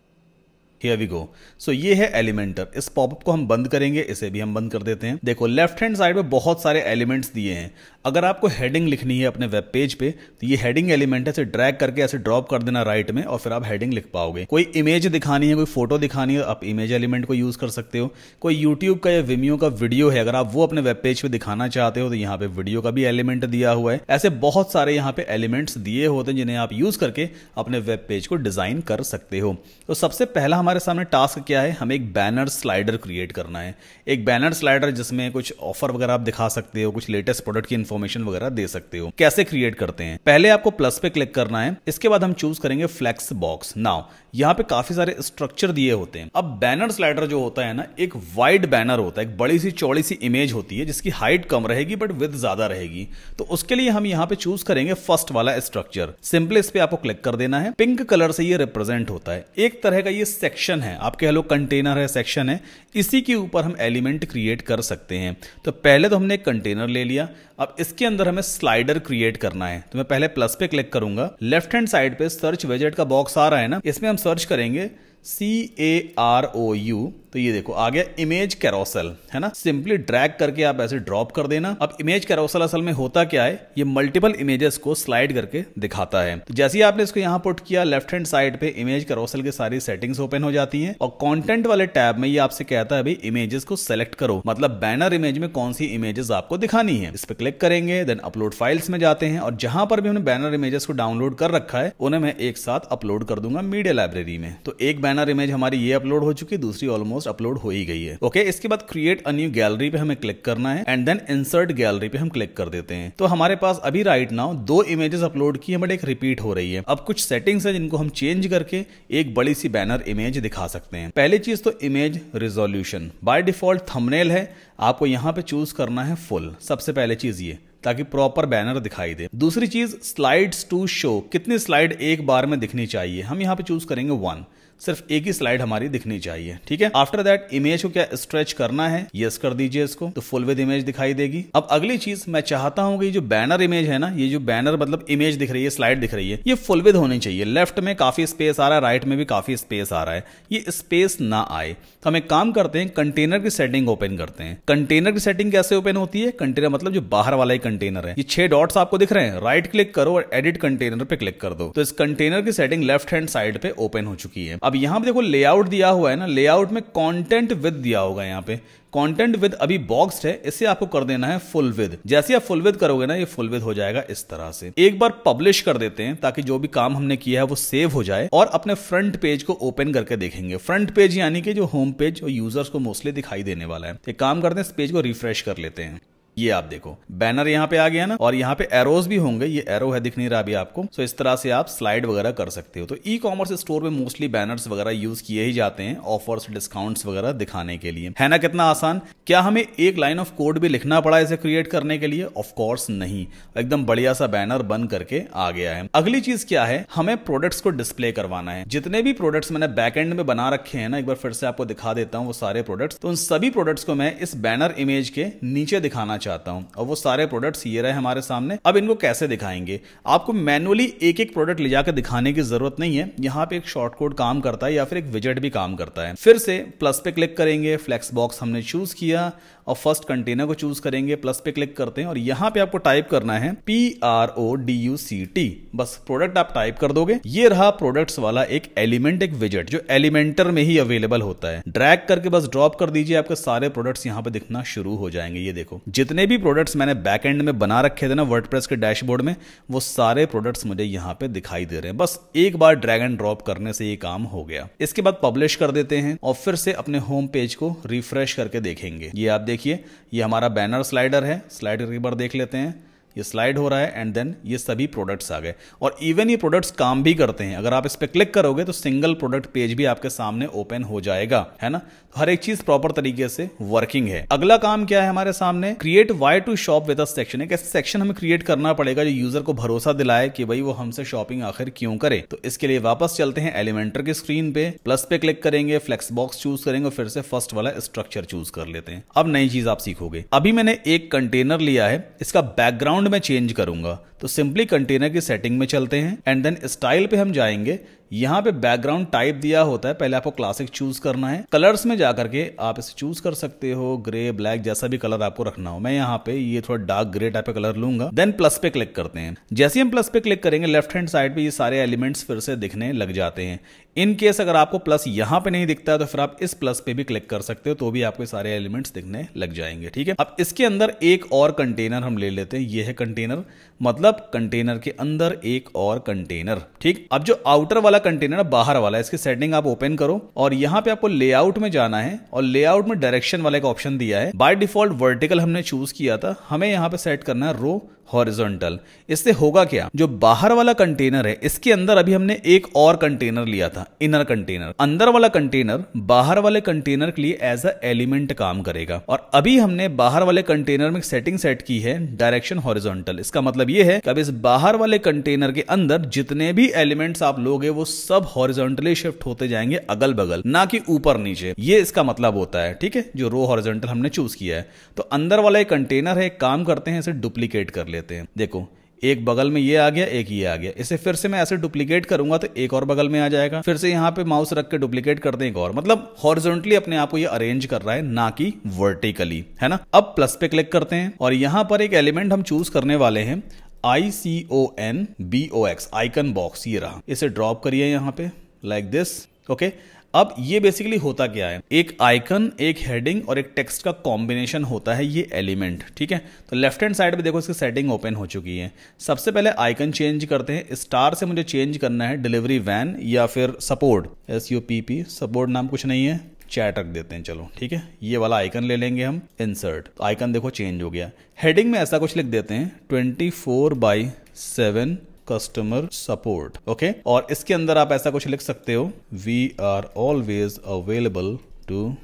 Here we go. So ये है एलिमेंटर। इस पॉपअप को हम बंद करेंगे, इसे भी हम बंद कर देते हैं। देखो लेफ्ट हैंड साइड पे बहुत सारे एलिमेंट्स दिए हैं। अगर आपको हेडिंग लिखनी है अपने वेब पेज पे तो ये हेडिंग एलिमेंट है, इसे ड्रैग करके ऐसे ड्रॉप कर देना राइट में और फिर आप हेडिंग लिख पाओगे। कोई इमेज दिखानी है, कोई फोटो दिखानी है, आप इमेज एलिमेंट को यूज कर सकते हो। कोई यूट्यूब का या विमियो का वीडियो है, अगर आप वो अपने वेब पेज पे दिखाना चाहते हो तो यहाँ पे वीडियो का भी एलिमेंट दिया हुआ है। ऐसे बहुत सारे यहाँ पे एलिमेंट्स दिए होते हैं जिन्हें आप यूज करके अपने वेब पेज को डिजाइन कर सकते हो। तो सबसे पहला हमारे सामने टास्क क्या है, हमें एक बैनर स्लाइडर क्रिएट करना है। एक बैनर स्लाइडर जिसमें कुछ ऑफर वगैरह आप दिखा सकते हो, कुछ लेटेस्ट प्रोडक्ट की इंफॉर्मेशन वगैरह दे सकते हो। कैसे क्रिएट करते हैं, पहले आपको प्लस पे क्लिक करना है, इसके बाद हम चूज करेंगे फ्लेक्स बॉक्स। नाउ यहां पे काफी सारे स्ट्रक्चर दिए होते हैं। अब बैनर स्लाइडर जो होता है ना, एक वाइड बैनर होता है, एक बड़ी सी चौड़ी सी इमेज होती है जिसकी हाइट कम रहेगी बट विड्थ ज्यादा रहेगी। तो उसके लिए हम यहां पे चूज करेंगे फर्स्ट वाला स्ट्रक्चर। सिंपली इस पे आपको क्लिक कर देना है। पिंक कलर से ये रिप्रेजेंट होता है, एक तरह का ये सेक्शन है, आप कह लो कंटेनर है, सेक्शन है। इसी के ऊपर हम एलिमेंट क्रिएट कर सकते हैं। तो पहले तो हमने एक कंटेनर ले लिया, अब इसके अंदर हमें स्लाइडर क्रिएट करना है। तो मैं पहले प्लस पे क्लिक करूंगा, लेफ्ट हैंड साइड पे सर्च विजेट का बॉक्स आ रहा है ना, इसमें हम सर्च करेंगे CAROU। तो ये देखो आ गया इमेज कैरोसेल, है ना। सिंपली ड्रैग करके आप ऐसे ड्रॉप कर देना। अब इमेज कैरोसेल असल में होता क्या है, ये मल्टीपल इमेजेस को स्लाइड करके दिखाता है। तो जैसे ही आपने इसको यहां पुट किया, लेफ्ट हैंड साइड पे इमेज कैरोसेल की सारी सेटिंग्स ओपन हो जाती हैं और कंटेंट वाले टैब में ये आपसे कहता है भाई इमेजेस को सेलेक्ट करो, मतलब बैनर इमेज में कौन सी इमेजेस आपको दिखानी है। इस पे क्लिक करेंगे, देन अपलोड फाइल्स में जाते हैं और जहां पर भी हमने बैनर इमेजेस को डाउनलोड कर रखा है उन्हें मैं एक साथ अपलोड कर दूंगा मीडिया लाइब्रेरी में। तो एक बैनर इमेज हमारी ये अपलोड हो चुकी, दूसरी ऑलमोस्ट अपलोड हो ही गई है। ओके, इसके बाद क्रिएट अ न्यू गैलरी पे हमें क्लिक करना है एंड देन इंसर्ट गैलरी पे हम क्लिक कर देते हैं। तो हमारे पास अभी राइट नाउ 2 इमेजेस अपलोड की है बट एक रिपीट हो रही है। अब कुछ सेटिंग्स है जिनको हम चेंज करके एक बड़ी सी बैनर इमेज दिखा सकते हैं। पहली चीज तो image resolution, by default thumbnail है, आपको यहां पे चूज करना है फुल। सबसे पहले चीज ये, ताकि प्रॉपर बैनर दिखाई दे। दूसरी चीज स्लाइड्स टू शो, कितनी स्लाइड एक बार में दिखनी चाहिए, हम यहां पे चूज करेंगे 1। सिर्फ एक ही स्लाइड हमारी दिखनी चाहिए, ठीक है। आफ्टर दैट इमेज को क्या स्ट्रेच करना है, यस कर दीजिए इसको, तो फुल विद इमेज दिखाई देगी। अब अगली चीज मैं चाहता हूं कि जो बैनर इमेज है ना, ये जो बैनर मतलब इमेज दिख रही है, स्लाइड दिख रही है, ये फुल विद होनी चाहिए। लेफ्ट में काफी स्पेस आ रहा है, राइट में भी काफी स्पेस आ रहा है, ये स्पेस ना आए। तो हम एक काम करते हैं, कंटेनर की सेटिंग ओपन करते हैं। कंटेनर की सेटिंग कैसे ओपन होती है? कंटेनर मतलब जो बाहर वाला ही कंटेनर है, ये 6 डॉट्स आपको दिख रहे हैं, राइट क्लिक करो और एडिट कंटेनर पे क्लिक कर दो, तो इस कंटेनर की सेटिंग लेफ्ट हैंड साइड पे ओपन हो चुकी है। अब यहां पे देखो लेआउट दिया हुआ है ना, लेआउट में कंटेंट विद दिया होगा, यहाँ पे कंटेंट विद अभी बॉक्स्ड है, इसे आपको कर देना है फुल विद। जैसे आप फुल विद करोगे ना, ये फुल विद हो जाएगा इस तरह से। एक बार पब्लिश कर देते हैं ताकि जो भी काम हमने किया है वो सेव हो जाए, और अपने फ्रंट पेज को ओपन करके देखेंगे। फ्रंट पेज यानी कि जो होम पेज और यूजर्स को मोस्टली दिखाई देने वाला है। एक काम करते हैं, इस पेज को रिफ्रेश कर लेते हैं। ये आप देखो बैनर यहाँ पे आ गया ना, और यहाँ पे एरोज भी होंगे, ये एरो है दिख नहीं रहा अभी आपको। सो इस तरह से आप स्लाइड वगैरह कर सकते हो। तो ई कॉमर्स स्टोर में मोस्टली बैनर्स वगैरह यूज किए ही जाते हैं ऑफर्स डिस्काउंट्स वगैरह दिखाने के लिए, है ना। कितना आसान। क्या हमें एक लाइन ऑफ कोड भी लिखना पड़ा इसे क्रिएट करने के लिए? ऑफ कोर्स नहीं, एकदम बढ़िया सा बैनर बन करके आ गया है। अगली चीज क्या है, हमें प्रोडक्ट्स को डिस्प्ले करवाना है। जितने भी प्रोडक्ट्स मैंने बैकएंड में बना रखे हैं ना, एक बार फिर से आपको दिखा देता हूं वो सारे प्रोडक्ट्स। तो उन सभी प्रोडक्ट्स को मैं इस बैनर इमेज के नीचे दिखाना चाहता हूं, और वो सारे प्रोडक्ट्स ये रहे हमारे सामने। अब इनको कैसे दिखाएंगे? आपको मैनुअली एक एक प्रोडक्ट ले जाकर दिखाने की जरूरत नहीं है, यहां पे एक शॉर्ट कोड काम करता है या फिर एक विजेट भी काम करता है। फिर से प्लस पे क्लिक करेंगे, फ्लेक्स बॉक्स हमने चूज किया और फर्स्ट कंटेनर को चूज करेंगे, प्लस पे क्लिक करते हैं और यहां पे आपको टाइप करना है PRODUCT, बस प्रोडक्ट आप टाइप कर दोगे। ये रहा प्रोडक्ट्स वाला एक एलिमेंट, एक विजेट जो एलिमेंटर में ही अवेलेबल होता है। ड्रैग करके बस ड्रॉप कर दीजिए, आपके सारे प्रोडक्ट्स यहां पे दिखना शुरू हो जाएंगे। ये देखो जितने भी प्रोडक्ट्स मैंने बैक एंड में बना रखे थे ना वर्डप्रेस के डैशबोर्ड में, वो सारे प्रोडक्ट्स मुझे यहां पे दिखाई दे रहे हैं। बस एक बार ड्रैग एंड ड्रॉप करने से ये काम हो गया। इसके बाद पब्लिश कर देते हैं और फिर से अपने होम पेज को रिफ्रेश करके देखेंगे। ये आप देखिए, ये हमारा बैनर स्लाइडर है, स्लाइडर एक बार देख लेते हैं। ये स्लाइड हो रहा है एंड देन ये सभी प्रोडक्ट्स आ गए, और इवन ये प्रोडक्ट्स काम भी करते हैं। अगर आप इस पे क्लिक करोगे तो सिंगल प्रोडक्ट पेज भी आपके सामने ओपन हो जाएगा, है ना। तो हर एक चीज प्रॉपर तरीके से वर्किंग है। अगला काम क्या है हमारे सामने? Create why to shop with a section. एक ऐसा सेक्शन हमें क्रिएट करना पड़ेगा जो यूजर को भरोसा दिलाए कि भाई वो हमसे शॉपिंग आखिर क्यों करे। तो इसके लिए वापस चलते हैं एलिमेंटर की स्क्रीन पे, प्लस पे क्लिक करेंगे, फ्लेक्स बॉक्स चूज करेंगे और फिर से फर्स्ट वाला स्ट्रक्चर चूज कर लेते हैं। अब नई चीज आप सीखोगे। अभी मैंने एक कंटेनर लिया है, इसका बैकग्राउंड में चेंज करूंगा, तो सिंपली कंटेनर की सेटिंग में चलते हैं एंड देन स्टाइल पे हम जाएंगे। यहां पे बैकग्राउंड टाइप दिया होता है, पहले आपको क्लासिक चूज करना है। कलर्स में जाकर के आप इसे चूज कर सकते हो, ग्रे, ब्लैक, जैसा भी कलर आपको रखना हो। मैं यहाँ पे ये थोड़ा डार्क ग्रे टाइप का कलर लूंगा। देन प्लस पे क्लिक करते हैं। जैसे हम प्लस पे क्लिक करेंगे, लेफ्ट हैंड साइड पे ये सारे एलिमेंट्स फिर से दिखने लग जाते हैं। इन केस अगर आपको प्लस यहां पे नहीं दिखता है तो फिर आप इस प्लस पे भी क्लिक कर सकते हो, तो भी आपको सारे एलिमेंट्स दिखने लग जाएंगे, ठीक है। अब इसके अंदर एक और कंटेनर हम ले लेते हैं। ये है कंटेनर, मतलब कंटेनर के अंदर एक और कंटेनर, ठीक। अब जो आउटर वाला कंटेनर बाहर वाला है, इसकी सेटिंग आप ओपन करो और यहां पे आपको लेआउट में जाना है, और लेआउट में डायरेक्शन वाला एक ऑप्शन दिया है। बाय डिफॉल्ट वर्टिकल हमने चूज किया था, हमें यहां पे सेट करना है रो हॉरिजॉन्टल। इससे होगा क्या, जो बाहर वाला कंटेनर है इसके अंदर अभी हमने एक और कंटेनर लिया था, इनर कंटेनर। अंदर वाला कंटेनर बाहर वाले कंटेनर के लिए एज अ एलिमेंट काम करेगा, और अभी हमने बाहर वाले कंटेनर में सेटिंग सेट की है डायरेक्शन हॉरिजॉन्टल। इसका मतलब यह है कि अब इस बाहर वाले कंटेनर के अंदर जितने भी एलिमेंट्स आप लोगे वो सब हॉरिजॉन्टली शिफ्ट होते जाएंगे अगल बगल, ना कि ऊपर नीचे। ये इसका मतलब होता है, ठीक है, जो रो हॉरिजॉन्टल हमने चूज किया है। तो अंदर वाला एक कंटेनर है, एक काम करते हैं इसे डुप्लीकेट कर लेते हैं। देखो एक बगल में ये आ गया, एक ये आ गया। इसे फिर से मैं ऐसे डुप्लीकेट करूंगा तो एक और बगल में आ जाएगा। फिर से यहां पे माउस रख के डुप्लीकेट करते हैं एक और, मतलब हॉरिजॉन्टली अपने आप को ये अरेंज कर रहा है, ना कि वर्टिकली, है ना। अब प्लस पे क्लिक करते हैं और यहां पर एक एलिमेंट हम चूज करने वाले हैं, ICONBOX, आइकन बॉक्स। ये रहा, इसे ड्रॉप करिए यहां पे लाइक दिस, ओके। अब ये बेसिकली होता क्या है, एक आइकन, एक हेडिंग और एक टेक्स्ट का कॉम्बिनेशन होता है ये एलिमेंट, ठीक है। तो लेफ्ट हैंड साइड पे देखो इसकी सेटिंग ओपन हो चुकी है। सबसे पहले आइकन चेंज करते हैं, स्टार से मुझे चेंज करना है डिलीवरी वैन या फिर सपोर्ट, SUPP, सपोर्ट नाम कुछ नहीं है, चैट रख देते हैं, चलो ठीक है। ये वाला आइकन ले लेंगे हम, इंसर्ट, तो आइकन देखो चेंज हो गया। हेडिंग में ऐसा कुछ लिख देते हैं 24/7 कस्टमर सपोर्ट, ओके। और इसके अंदर आप ऐसा कुछ लिख सकते हो, we are always available to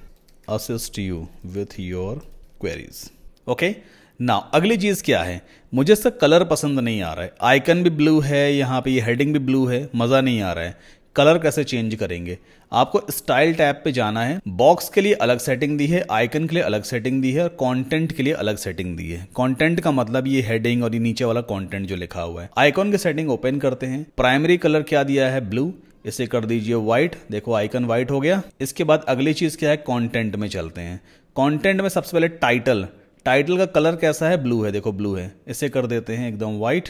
assist you with your queries, okay. Now अगली चीज क्या है, मुझे इसका कलर पसंद नहीं आ रहा है। आइकन भी ब्लू है, यहाँ पे ये हेडिंग भी ब्लू है, मजा नहीं आ रहा है। कलर कैसे चेंज करेंगे, आपको स्टाइल टैब पे जाना है। बॉक्स के लिए अलग सेटिंग दी है, आइकन के लिए अलग सेटिंग दी है और कंटेंट के लिए अलग सेटिंग दी है। कंटेंट का मतलब ये हेडिंग और ये नीचे वाला कंटेंट जो लिखा हुआ है। आइकन की सेटिंग ओपन करते हैं। प्राइमरी कलर क्या दिया है, ब्लू, इसे कर दीजिए व्हाइट। देखो आइकन व्हाइट हो गया। इसके बाद अगली चीज क्या है, कंटेंट में चलते हैं। कंटेंट में सबसे पहले टाइटल, टाइटल का कलर कैसा है, ब्लू है, देखो ब्लू है, इसे कर देते हैं एकदम व्हाइट,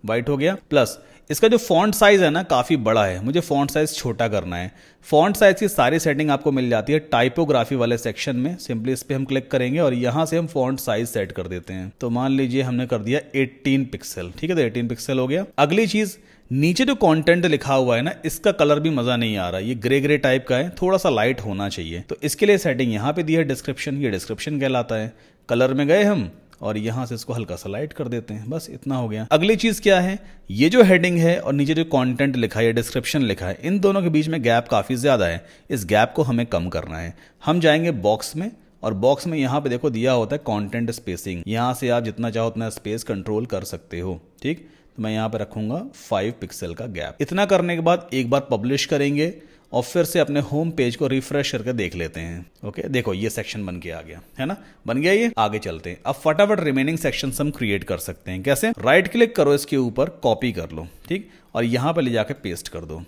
व्हाइट हो गया। प्लस इसका जो फॉन्ट साइज है ना काफी बड़ा है, मुझे फॉन्ट साइज छोटा करना है। फॉन्ट साइज की सारी सेटिंग आपको मिल जाती है टाइपोग्राफी वाले सेक्शन में। सिंपली इस पे हम क्लिक करेंगे और यहां से हम फॉन्ट साइज सेट कर देते हैं। तो मान लीजिए हमने कर दिया 18 पिक्सल, ठीक है, तो 18 पिक्सल हो गया। अगली चीज, नीचे जो कंटेंट लिखा हुआ है ना, इसका कलर भी मजा नहीं आ रहा, ये ग्रे ग्रे टाइप का है, थोड़ा सा लाइट होना चाहिए। तो इसके लिए सेटिंग यहां पे दी है डिस्क्रिप्शन, ये डिस्क्रिप्शन कहलाता है। कलर में गए हम और यहां से इसको हल्का सा लाइट कर देते हैं, बस इतना हो गया। अगली चीज क्या है, ये जो हेडिंग है और नीचे जो कंटेंट लिखा है, डिस्क्रिप्शन लिखा है, इन दोनों के बीच में गैप काफी ज्यादा है। इस गैप को हमें कम करना है। हम जाएंगे बॉक्स में और बॉक्स में यहां पे देखो दिया होता है कंटेंट स्पेसिंग, यहां से आप जितना चाहो उतना स्पेस कंट्रोल कर सकते हो, ठीक। तो मैं यहां पे रखूंगा 5 पिक्सल का गैप। इतना करने के बाद एक बार पब्लिश करेंगे और फिर से अपने होम पेज को रिफ्रेश करके देख लेते हैं। ओके, देखो ये सेक्शन बन के आ गया है ना, बन गया ये। आगे चलते हैं। अब फटाफट रिमेनिंग सेक्शन हम क्रिएट कर सकते हैं। कैसे, राइट क्लिक करो इसके ऊपर, कॉपी कर लो, ठीक, और यहां पे ले जाके पेस्ट कर दो।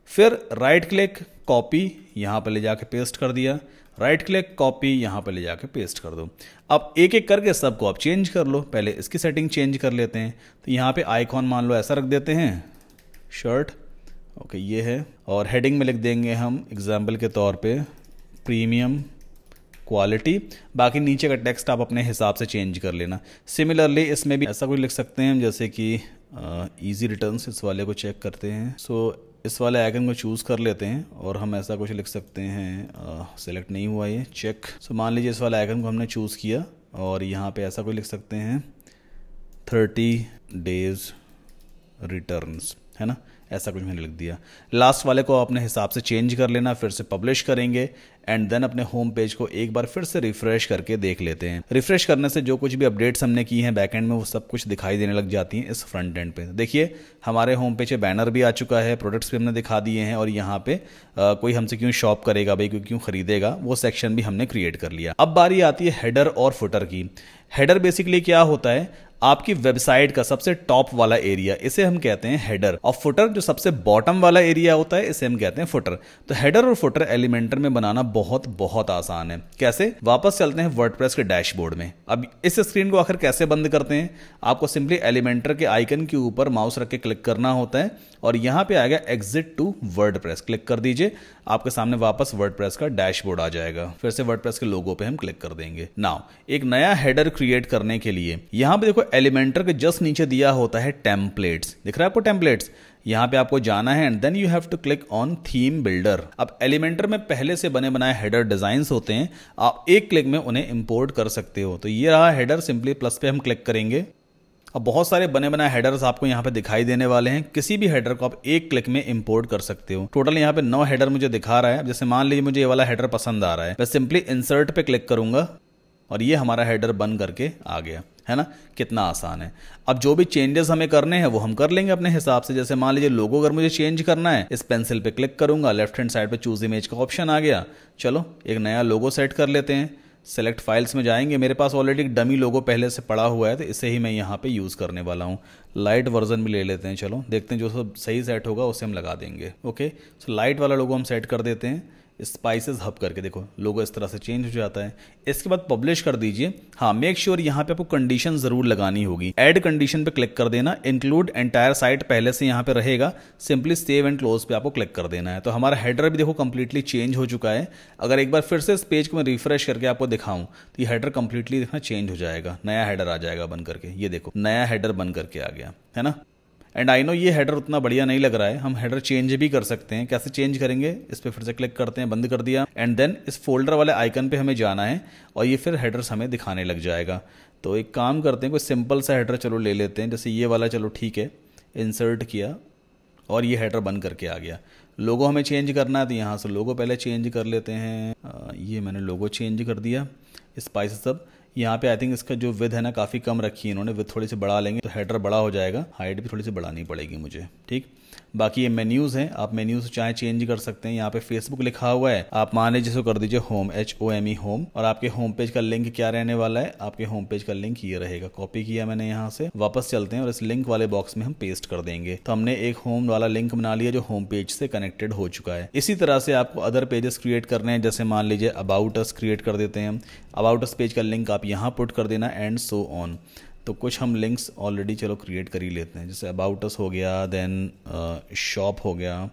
फिर राइट क्लिक, कॉपी, यहां पे ले जाके पेस्ट कर दिया। राइट क्लिक, कॉपी, यहां पे ले जाके पेस्ट कर दो। अब एक एक करके सबको आप चेंज कर लो। पहले इसकी सेटिंग चेंज कर लेते हैं। तो यहां पे आइकॉन मान लो ऐसा रख देते हैं, शर्ट, ओके ये है। और हेडिंग में लिख देंगे हम एग्जाम्पल के तौर पे प्रीमियम क्वालिटी। बाकी नीचे का टेक्स्ट आप अपने हिसाब से चेंज कर लेना। सिमिलरली इसमें भी ऐसा कुछ लिख सकते हैं, जैसे कि इजी रिटर्न्स, इस वाले को चेक करते हैं। सो इस वाले आइकन को चूज़ कर लेते हैं और हम ऐसा कुछ लिख सकते हैं, सेलेक्ट नहीं हुआ ये, चेक। सो मान लीजिए इस वाले आइकन को हमने चूज़ किया और यहाँ पे ऐसा कुछ लिख सकते हैं 30 डेज रिटर्न्स, है ना, ऐसा कुछ मैंने लिख दिया। लास्ट वाले को अपने हिसाब से चेंज कर लेना। फिर से पब्लिश करेंगे एंड देन अपने होम पेज को एक बार फिर से रिफ्रेश करके देख लेते हैं। रिफ्रेश करने से जो कुछ भी अपडेट्स हमने की हैं बैकएंड में, वो सब कुछ दिखाई देने लग जाती हैं इस फ्रंट एंड पे। देखिए हमारे होम पेज पे बैनर भी आ चुका है, प्रोडक्ट्स भी हमने दिखा दिए हैं और यहाँ पे कोई हमसे क्यों शॉप करेगा भाई, कोई क्यों खरीदेगा, वो सेक्शन भी हमने क्रिएट कर लिया। अब बारी आती है हेडर और फुटर की। हेडर बेसिकली क्या होता है, आपकी वेबसाइट का सबसे टॉप वाला एरिया, इसे हम कहते हैं हेडर। और फुटर जो सबसे बॉटम वाला एरिया होता है, इसे हम कहते हैं फुटर। तो हेडर और फुटर एलिमेंटर में बनाना बहुत बहुत आसान है। कैसे, वापस चलते हैं वर्डप्रेस के डैशबोर्ड में। अब इस स्क्रीन को आखिर कैसे बंद करते हैं, आपको सिंपली एलिमेंटर के आइकन के ऊपर माउस रख के क्लिक करना होता है और यहां पे आएगा एग्जिट टू वर्डप्रेस, क्लिक कर दीजिए। आपके सामने वापस वर्डप्रेस का डैशबोर्ड आ जाएगा। फिर से वर्डप्रेस के लोगो पे हम क्लिक कर देंगे। नाउ एक नया हेडर क्रिएट करने के लिए यहां पे देखो एलिमेंटर के जस्ट नीचे दिया होता है टेम्पलेट्स, दिख रहा है आपको टेम्पलेट्स, यहां पे आपको जाना है and then you have to click on theme builder. अब एलिमेंटर में पहले से बने बनाए हेडर डिजाइन्स होते हैं, आप एक क्लिक में उन्हें इंपोर्ट कर सकते हो। तो ये रहा हेडर, सिंपली प्लस पे हम क्लिक करेंगे। अब बहुत सारे बने बनाए हेडर्स आपको यहाँ पे दिखाई देने वाले हैं। किसी भी हेडर को आप एक क्लिक में इंपोर्ट कर सकते हो। टोटल यहाँ पे 9 हेडर मुझे दिखा रहा है। जैसे मान लीजिए मुझे ये वाला हेडर पसंद आ रहा है, मैं सिंपली इंसर्ट पे क्लिक करूंगा और ये हमारा हेडर बन करके आ गया, है ना, कितना आसान है। अब जो भी चेंजेस हमें करने हैं वो हम कर लेंगे अपने हिसाब से। जैसे मान लीजिए लोगो अगर मुझे चेंज करना है, इस पेंसिल पे क्लिक करूंगा, लेफ्ट हैंड साइड पे चूज इमेज का ऑप्शन आ गया। चलो एक नया लोगो सेट कर लेते हैं। सेलेक्ट फाइल्स में जाएंगे, मेरे पास ऑलरेडी एक डमी लोगो पहले से पड़ा हुआ है तो इसे ही मैं यहाँ पे यूज करने वाला हूँ। लाइट वर्जन में ले लेते हैं, चलो देखते हैं जो सब सही सेट होगा उसे हम लगा देंगे। ओके, सो लाइट वाला लोगो हम सेट कर देते हैं। स्पाइसेस हब करके देखो लोगो इस तरह से चेंज हो जाता है। इसके बाद पब्लिश कर दीजिए। हाँ, मेक श्योर यहाँ पे आपको कंडीशन जरूर लगानी होगी। ऐड कंडीशन पे क्लिक कर देना। इंक्लूड एंटायर साइट पहले से यहाँ पे रहेगा, सिंपली सेव एंड क्लोज पे आपको क्लिक कर देना है। तो हमारा हेडर भी देखो कंप्लीटली चेंज हो चुका है। अगर एक बार फिर से इस पेज को मैं रिफ्रेश करके आपको दिखाऊं तो ये हेडर कंप्लीटली देखना चेंज हो जाएगा, नया हेडर आ जाएगा बन करके। ये देखो नया हेडर बन करके आ गया, है ना। एंड आई नो ये हेडर उतना बढ़िया नहीं लग रहा है, हम हेडर चेंज भी कर सकते हैं। कैसे चेंज करेंगे, इस पे फिर से क्लिक करते हैं, बंद कर दिया एंड देन इस फोल्डर वाले आइकन पे हमें जाना है और ये फिर हेडर्स हमें दिखाने लग जाएगा। तो एक काम करते हैं, कोई सिंपल सा हेडर चलो ले लेते हैं, जैसे ये वाला, चलो ठीक है, इंसर्ट किया और ये हेडर बन करके आ गया। लोगो हमें चेंज करना है तो यहाँ से लोगो पहले चेंज कर लेते हैं। ये मैंने लोगो चेंज कर दिया, स्पाइसेस सब यहाँ पे आई थिंक इसका जो विड्थ है ना काफ़ी कम रखी है इन्होंने, विड्थ थोड़ी सी बढ़ा लेंगे तो हेडर बड़ा हो जाएगा, हाइट भी थोड़ी सी बढ़ानी पड़ेगी मुझे। ठीक, बाकी ये मेन्यूज़ हैं, आप मेन्यूज़ चाहे चेंज कर सकते हैं। यहाँ पे फेसबुक लिखा हुआ है, आप मान लीजिए इसको कर दीजिए होम, HOME होम, और आपके होम पेज का लिंक क्या रहने वाला है, आपके होम पेज का लिंक ये रहेगा। कॉपी किया मैंने यहाँ से, वापस चलते हैं और इस लिंक वाले बॉक्स में हम पेस्ट कर देंगे। तो हमने एक होम वाला लिंक बना लिया जो होम पेज से कनेक्टेड हो चुका है। इसी तरह से आपको अदर पेजेस क्रिएट करने हैं, जैसे मान लीजिए अबाउट अस क्रिएट कर देते हैं हम। अबाउट अस पेज का लिंक आप यहाँ पुट कर देना एंड सो ऑन। तो कुछ हम लिंक्स ऑलरेडी चलो क्रिएट कर ही लेते हैं, जैसे अबाउट अस हो गया, देन शॉप हो गया,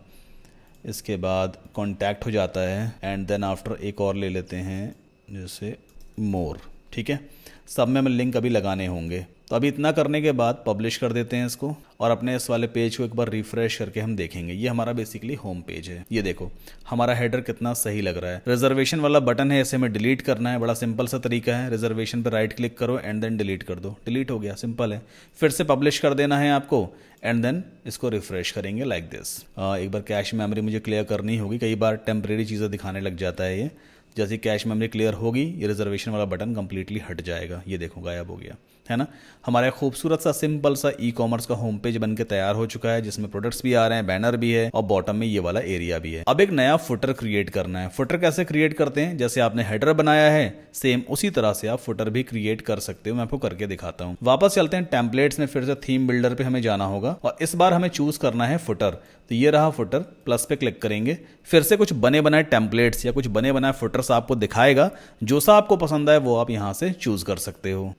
इसके बाद कॉन्टैक्ट हो जाता है, एंड देन आफ्टर एक और ले लेते हैं जैसे मोर। ठीक है, सब में हमें लिंक अभी लगाने होंगे। तो अभी इतना करने के बाद पब्लिश कर देते हैं इसको, और अपने इस वाले पेज को एक बार रिफ्रेश करके हम देखेंगे। ये हमारा बेसिकली होम पेज है। ये देखो हमारा हेडर कितना सही लग रहा है। रिजर्वेशन वाला बटन है, इसे हमें डिलीट करना है। बड़ा सिंपल सा तरीका है, रिजर्वेशन पर राइट क्लिक करो एंड देन डिलीट कर दो, डिलीट हो गया, सिंपल है। फिर से पब्लिश कर देना है आपको एंड देन इसको रिफ्रेश करेंगे लाइक दिस। एक बार कैश मेमोरी मुझे क्लियर करनी होगी, कई बार टेम्परेरी चीज़ें दिखाने लग जाता है ये। जैसे कैश मेमोरी क्लियर होगी ये रिजर्वेशन वाला बटन कंप्लीटली हट जाएगा। ये देखो गायब हो गया, है ना। हमारा खूबसूरत सा सिंपल सा ई कॉमर्स का होम पेज बनके तैयार हो चुका है, जिसमें प्रोडक्ट्स भी आ रहे हैं, बैनर भी है और बॉटम में ये वाला एरिया भी है। अब एक नया फुटर क्रिएट करना है। फुटर कैसे क्रिएट करते हैं, जैसे आपने हेडर बनाया है सेम उसी तरह से आप फुटर भी क्रिएट कर सकते हो। मैं आपको करके दिखाता हूँ। वापस चलते हैं टेम्पलेट्स में, फिर से थीम बिल्डर पे हमें जाना होगा और इस बार हमें चूज करना है फुटर। तो ये रहा फुटर, प्लस पे क्लिक करेंगे, फिर से कुछ बने बनाए टेम्पलेट्स या कुछ बने बनाए फुटर्स आपको दिखाएगा। जो सा आपको पसंद आए वो आप यहां से चूज कर सकते हो।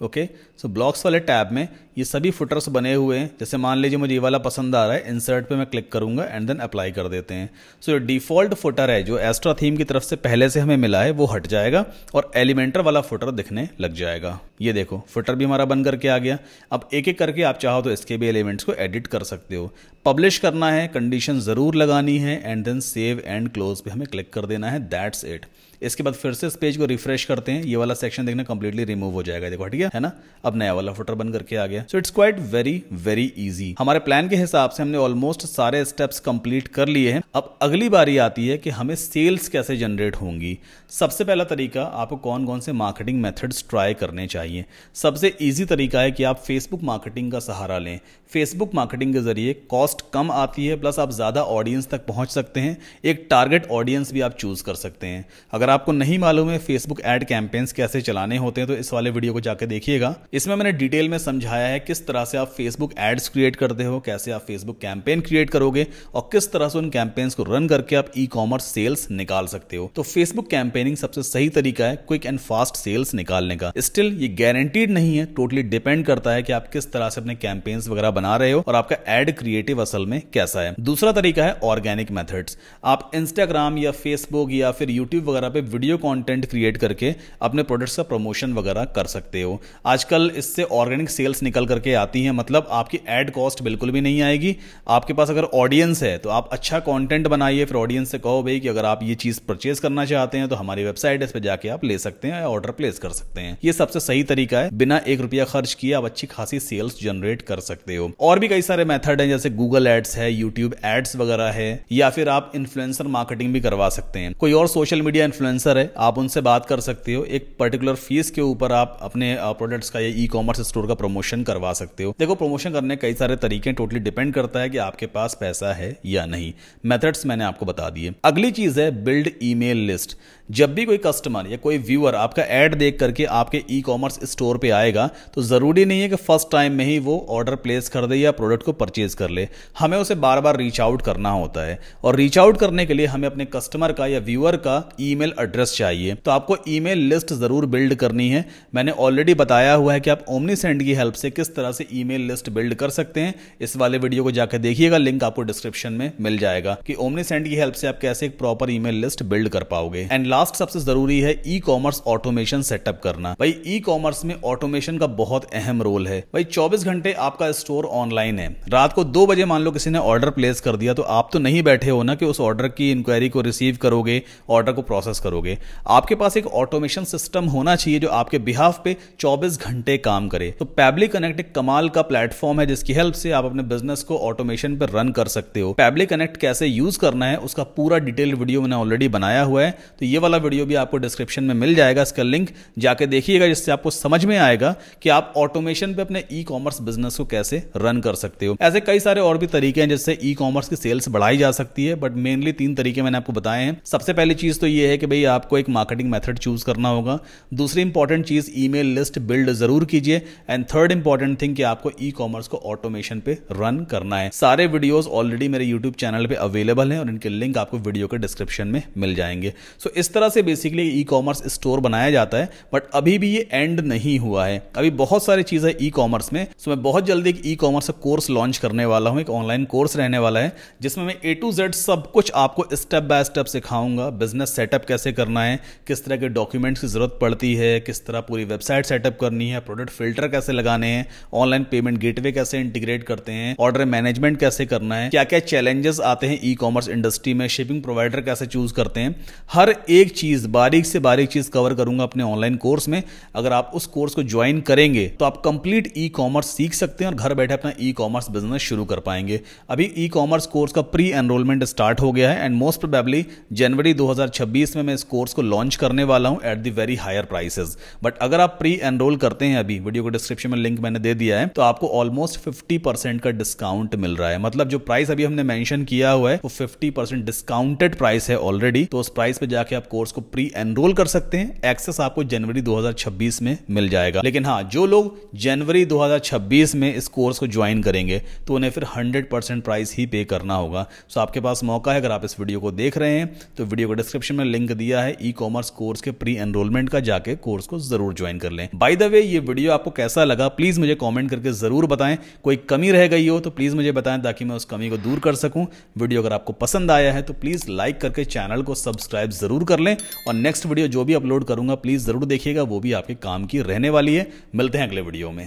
ओके, सो ब्लॉक्स वाले टैब में ये सभी फुटर्स बने हुए हैं। जैसे मान लीजिए मुझे ये वाला पसंद आ रहा है, इंसर्ट पे मैं क्लिक करूंगा एंड देन अप्लाई कर देते हैं। सो ये डिफॉल्ट फुटर है जो एस्ट्रा थीम की तरफ से पहले से हमें मिला है, वो हट जाएगा और एलिमेंटर वाला फुटर दिखने लग जाएगा। ये देखो फुटर भी हमारा बन करके आ गया। अब एक एक करके आप चाहो तो इसके भी एलिमेंट्स को एडिट कर सकते हो। पब्लिश करना है, कंडीशन जरूर लगानी है and then save and close पे हमें क्लिक कर देना है। That's it. इसके बाद फिर से इस पेज को रिफ्रेश करते हैं, ये वाला सेक्शन देखना कंप्लीटली रिमूव हो जाएगा। देखो हट गया, है ना। अब नया वाला फुटर बन करके आ गया। So it's quite very very easy. हमारे प्लान के हिसाब से हमने ऑलमोस्ट सारे स्टेप्स कंप्लीट कर लिए हैं। अब अगली बारी आती है कि हमें सेल्स कैसे जनरेट होंगी। सबसे पहला तरीका, आपको कौन कौन से मार्केटिंग मेथड्स ट्राई करने चाहिए। सबसे इजी तरीका है कि आप फेसबुक मार्केटिंग का सहारा लें। फेसबुक मार्केटिंग के जरिए कॉस्ट कम आती है, प्लस आप ज्यादा ऑडियंस तक पहुंच सकते हैं। एक टारगेट ऑडियंस भी आप चूज कर सकते हैं। अगर आपको नहीं मालूम है फेसबुक एड कैंपेन्स कैसे चलाने होते हैं तो इस वाले वीडियो को जाकर देखिएगा। इसमें मैंने डिटेल में समझाया है किस तरह से आप फेसबुक एड्स क्रिएट करते हो, कैसे आप फेसबुक कैंपेन क्रिएट करोगे और किस तरह से उन कैंपेन्स को रन करके आप ई कॉमर्स सेल्स निकाल सकते हो। तो फेसबुक कैंपेनिंग सबसे सही तरीका है क्विक एंड फास्ट सेल्स निकालने का। स्टिल ये गारंटीड नहीं है, टोटली डिपेंड करता है कि आप किस तरह से अपने कैंपेन्स वगैरह बना रहे हो और आपका एड क्रिएटिव असल में कैसा है। दूसरा तरीका है ऑर्गेनिक मेथड्स। आप इंस्टाग्राम या फेसबुक या फिर यूट्यूब वगैरह पे वीडियो कंटेंट क्रिएट करके अपने प्रोडक्ट्स का प्रमोशन वगैरह कर सकते हो। आजकल इससे ऑर्गेनिक सेल्स निकल करके आती हैं, मतलब आपकी एड कॉस्ट बिल्कुल भी नहीं आएगी। आपके पास अगर ऑडियंस है तो आप अच्छा कंटेंट बनाइए, फिर ऑडियंस से कहो भाई कि अगर आप ये चीज परचेज करना चाहते हैं तो हमारी वेबसाइट इस पे जाके आप ले सकते हैं, ऑर्डर प्लेस कर सकते हैं। ये सबसे सही तरीका है, बिना ₹1 खर्च किए आप अच्छी खासी सेल्स जनरेट कर सकते हो। और भी कई सारे मेथड हैं, जैसे गूगल एड्स है, यूट्यूब एड्स वगैरह है, या फिर आप इन्फ्लुएंसर मार्केटिंग भी करवा सकते हैं। कोई और सोशल मीडिया इन्फ्लुएंसर है, आप उनसे बात कर सकते हो। एक पर्टिकुलर फीस के ऊपर आप अपने प्रोडक्ट्स का या ई कॉमर्स स्टोर का प्रमोशन करवा सकते हो। देखो प्रमोशन करने के कई सारे तरीके, टोटली डिपेंड करता है कि आपके पास पैसा है या नहीं। मेथड्स मैंने आपको बता दिए। अगली चीज है बिल्ड ईमेल लिस्ट। जब भी कोई कस्टमर या कोई व्यूअर आपका एड देख करके आपके ई कॉमर्स स्टोर पे आएगा तो जरूरी नहीं है कि फर्स्ट टाइम में ही वो ऑर्डर प्लेस कर दे या प्रोडक्ट को परचेज कर ले। हमें उसे बार बार रीच आउट करना होता है और रीच आउट करने के लिए हमें अपने कस्टमर का या व्यूअर का ईमेल एड्रेस चाहिए। तो आपको ईमेल लिस्ट जरूर बिल्ड करनी है। मैंने ऑलरेडी बताया हुआ है कि आप ओमनीसेंड की हेल्प से किस तरह से ईमेल लिस्ट बिल्ड कर सकते हैं। इस वाले वीडियो को जाकर देखिएगा, लिंक आपको डिस्क्रिप्शन में मिल जाएगा कि ओमनीसेंड की हेल्प से आप कैसे एक प्रॉपर ईमेल लिस्ट बिल्ड कर पाओगे। एंड लास्ट सबसे जरूरी है ई कॉमर्स ऑटोमेशन सेटअप करना। भाई ई कॉमर्स में ऑटोमेशन का बहुत अहम रोल है। भाई 24 घंटे आपका स्टोर ऑनलाइन है। रात को 2 बजे मान लो किसी ने ऑर्डर प्लेस कर दिया तो आप तो नहीं बैठे हो ना कि उस ऑर्डर की इंक्वायरी को रिसीव करोगे, ऑर्डर को प्रोसेस करोगे। आपके पास एक ऑटोमेशन सिस्टम होना चाहिए जो आपके बिहाफ पे 24 घंटे काम करे। तो पैबली कनेक्ट एक कमाल का प्लेटफॉर्म है जिसकी हेल्प से आप अपने बिजनेस को ऑटोमेशन पे रन कर सकते हो। पैबली कनेक्ट कैसे यूज करना है उसका पूरा डिटेल वीडियो मैंने ऑलरेडी बनाया हुआ है, तो ये वाला वीडियो भी आपको डिस्क्रिप्शन में मिल जाएगा, इसका लिंक जाके देखिएगा, जिससे आपको समझ में आएगा कि आप ऑटोमेशन पे अपने ई कॉमर्स बिजनेस को कैसे रन कर सकते हो। ऐसे कई सारे और भी तरीके हैं जिससे ई कॉमर्स की सेल्स बढ़ाई जा सकती है, बट मेनली 3 तरीके मैंने आपको बताए हैं। सबसे पहली चीज तो ये है कि भाई आपको एक मार्केटिंग मेथड चूज करना होगा। दूसरी इंपॉर्टेंट चीज ईमेल लिस्ट बिल्ड जरूर कीजिए, एंड थर्ड इंपॉर्टेंट थिंग कि आपको ई कॉमर्स को ऑटोमेशन पे रन करना है। सारे वीडियोस ऑलरेडी मेरे यूट्यूब चैनल पे अवेलेबल हैं और इनके लिंक आपको वीडियो के डिस्क्रिप्शन में मिल जाएंगे। सो इस तरह से बेसिकली ई कॉमर्स स्टोर बनाया जाता है, बट अभी भी ये एंड नहीं हुआ है, अभी बहुत सारी चीजें ई कॉमर्स में। सो मैं बहुत जल्दी एक ई कॉमर्स कोर्स लॉन्च करने वाला हूं, एक ऑनलाइन कोर्स रहने वाला है जिसमें मैं A to Z सब कुछ आपको स्टेप बाय स्टेप सिखाऊंगा। बिजनेस सेटअप कैसे करना है, किस तरह के डॉक्यूमेंट्स की जरूरत पड़ती है, किस तरह पूरी वेबसाइट सेटअप करनी है, प्रोडक्ट फिल्टर कैसे लगाने हैं, ऑनलाइन पेमेंट गेटवे कैसे इंटीग्रेट करते हैं, ऑर्डर मैनेजमेंट कैसे करना है, क्या क्या चैलेंजेस आते हैं ई कॉमर्स इंडस्ट्री में, शिपिंग प्रोवाइडर कैसे चूज करते हैं, हर एक चीज बारीक से बारीक चीज कवर करूंगा अपने ऑनलाइन कोर्स में। अगर आप उस कोर्स को ज्वाइन करेंगे तो आप कंप्लीट ई कॉमर्स सीख सकते हैं और घर बैठे अपना ई कॉमर्स बिजनेस शुरू कर पाएंगे। अभी ई कॉमर्स कोर्स का प्री एनरोलमेंट स्टार्ट हो गया है एंड मोस्ट प्रोबेबली जनवरी 2026 में मैं इस कोर्स को लॉन्च करने वाला हूं at the very higher prices. But अगर आप प्री एनरोल करते हैं, अभी वीडियो को डिस्क्रिप्शन में लिंक मैंने दे दिया है, तो आपको ऑलमोस्ट 50% का डिस्काउंट मिल रहा है। मतलब जो प्राइस अभी हमने मेंशन किया हुआ है वो 50% डिस्काउंटेड प्राइस है ऑलरेडी, तो उस प्राइस पे जाके आप कोर्स को प्री एनरोल कर सकते हैं। एक्सेस आपको जनवरी 2026 में मिल जाएगा। लेकिन हाँ, जो लोग जनवरी 2026 में इस कोर्स को ज्वाइन करेंगे तो उन्हें फिर 100% प्राइस ही पे करना होगा। सो आपके पास मौका है, अगर आप इस वीडियो को देख रहे हैं तो वीडियो को डिस्क्रिप्शन में लिंक दिया है ई कॉमर्स कोर्स के प्री एनरोलमेंट का, जाके कोर्स को जरूर ज्वाइन कर लें। बाय द वे, ये वीडियो आपको कैसा लगा प्लीज मुझे कमेंट करके जरूर बताएं। कोई कमी रह गई हो तो प्लीज मुझे बताएं ताकि मैं उस कमी को दूर कर सकूं। वीडियो अगर आपको पसंद आया है तो प्लीज लाइक करके चैनल को सब्सक्राइब जरूर कर लें, और नेक्स्ट वीडियो जो भी अपलोड करूंगा प्लीज जरूर देखिएगा, वो भी आपके काम की रहने वाली है। मिलते हैं अगले वीडियो में।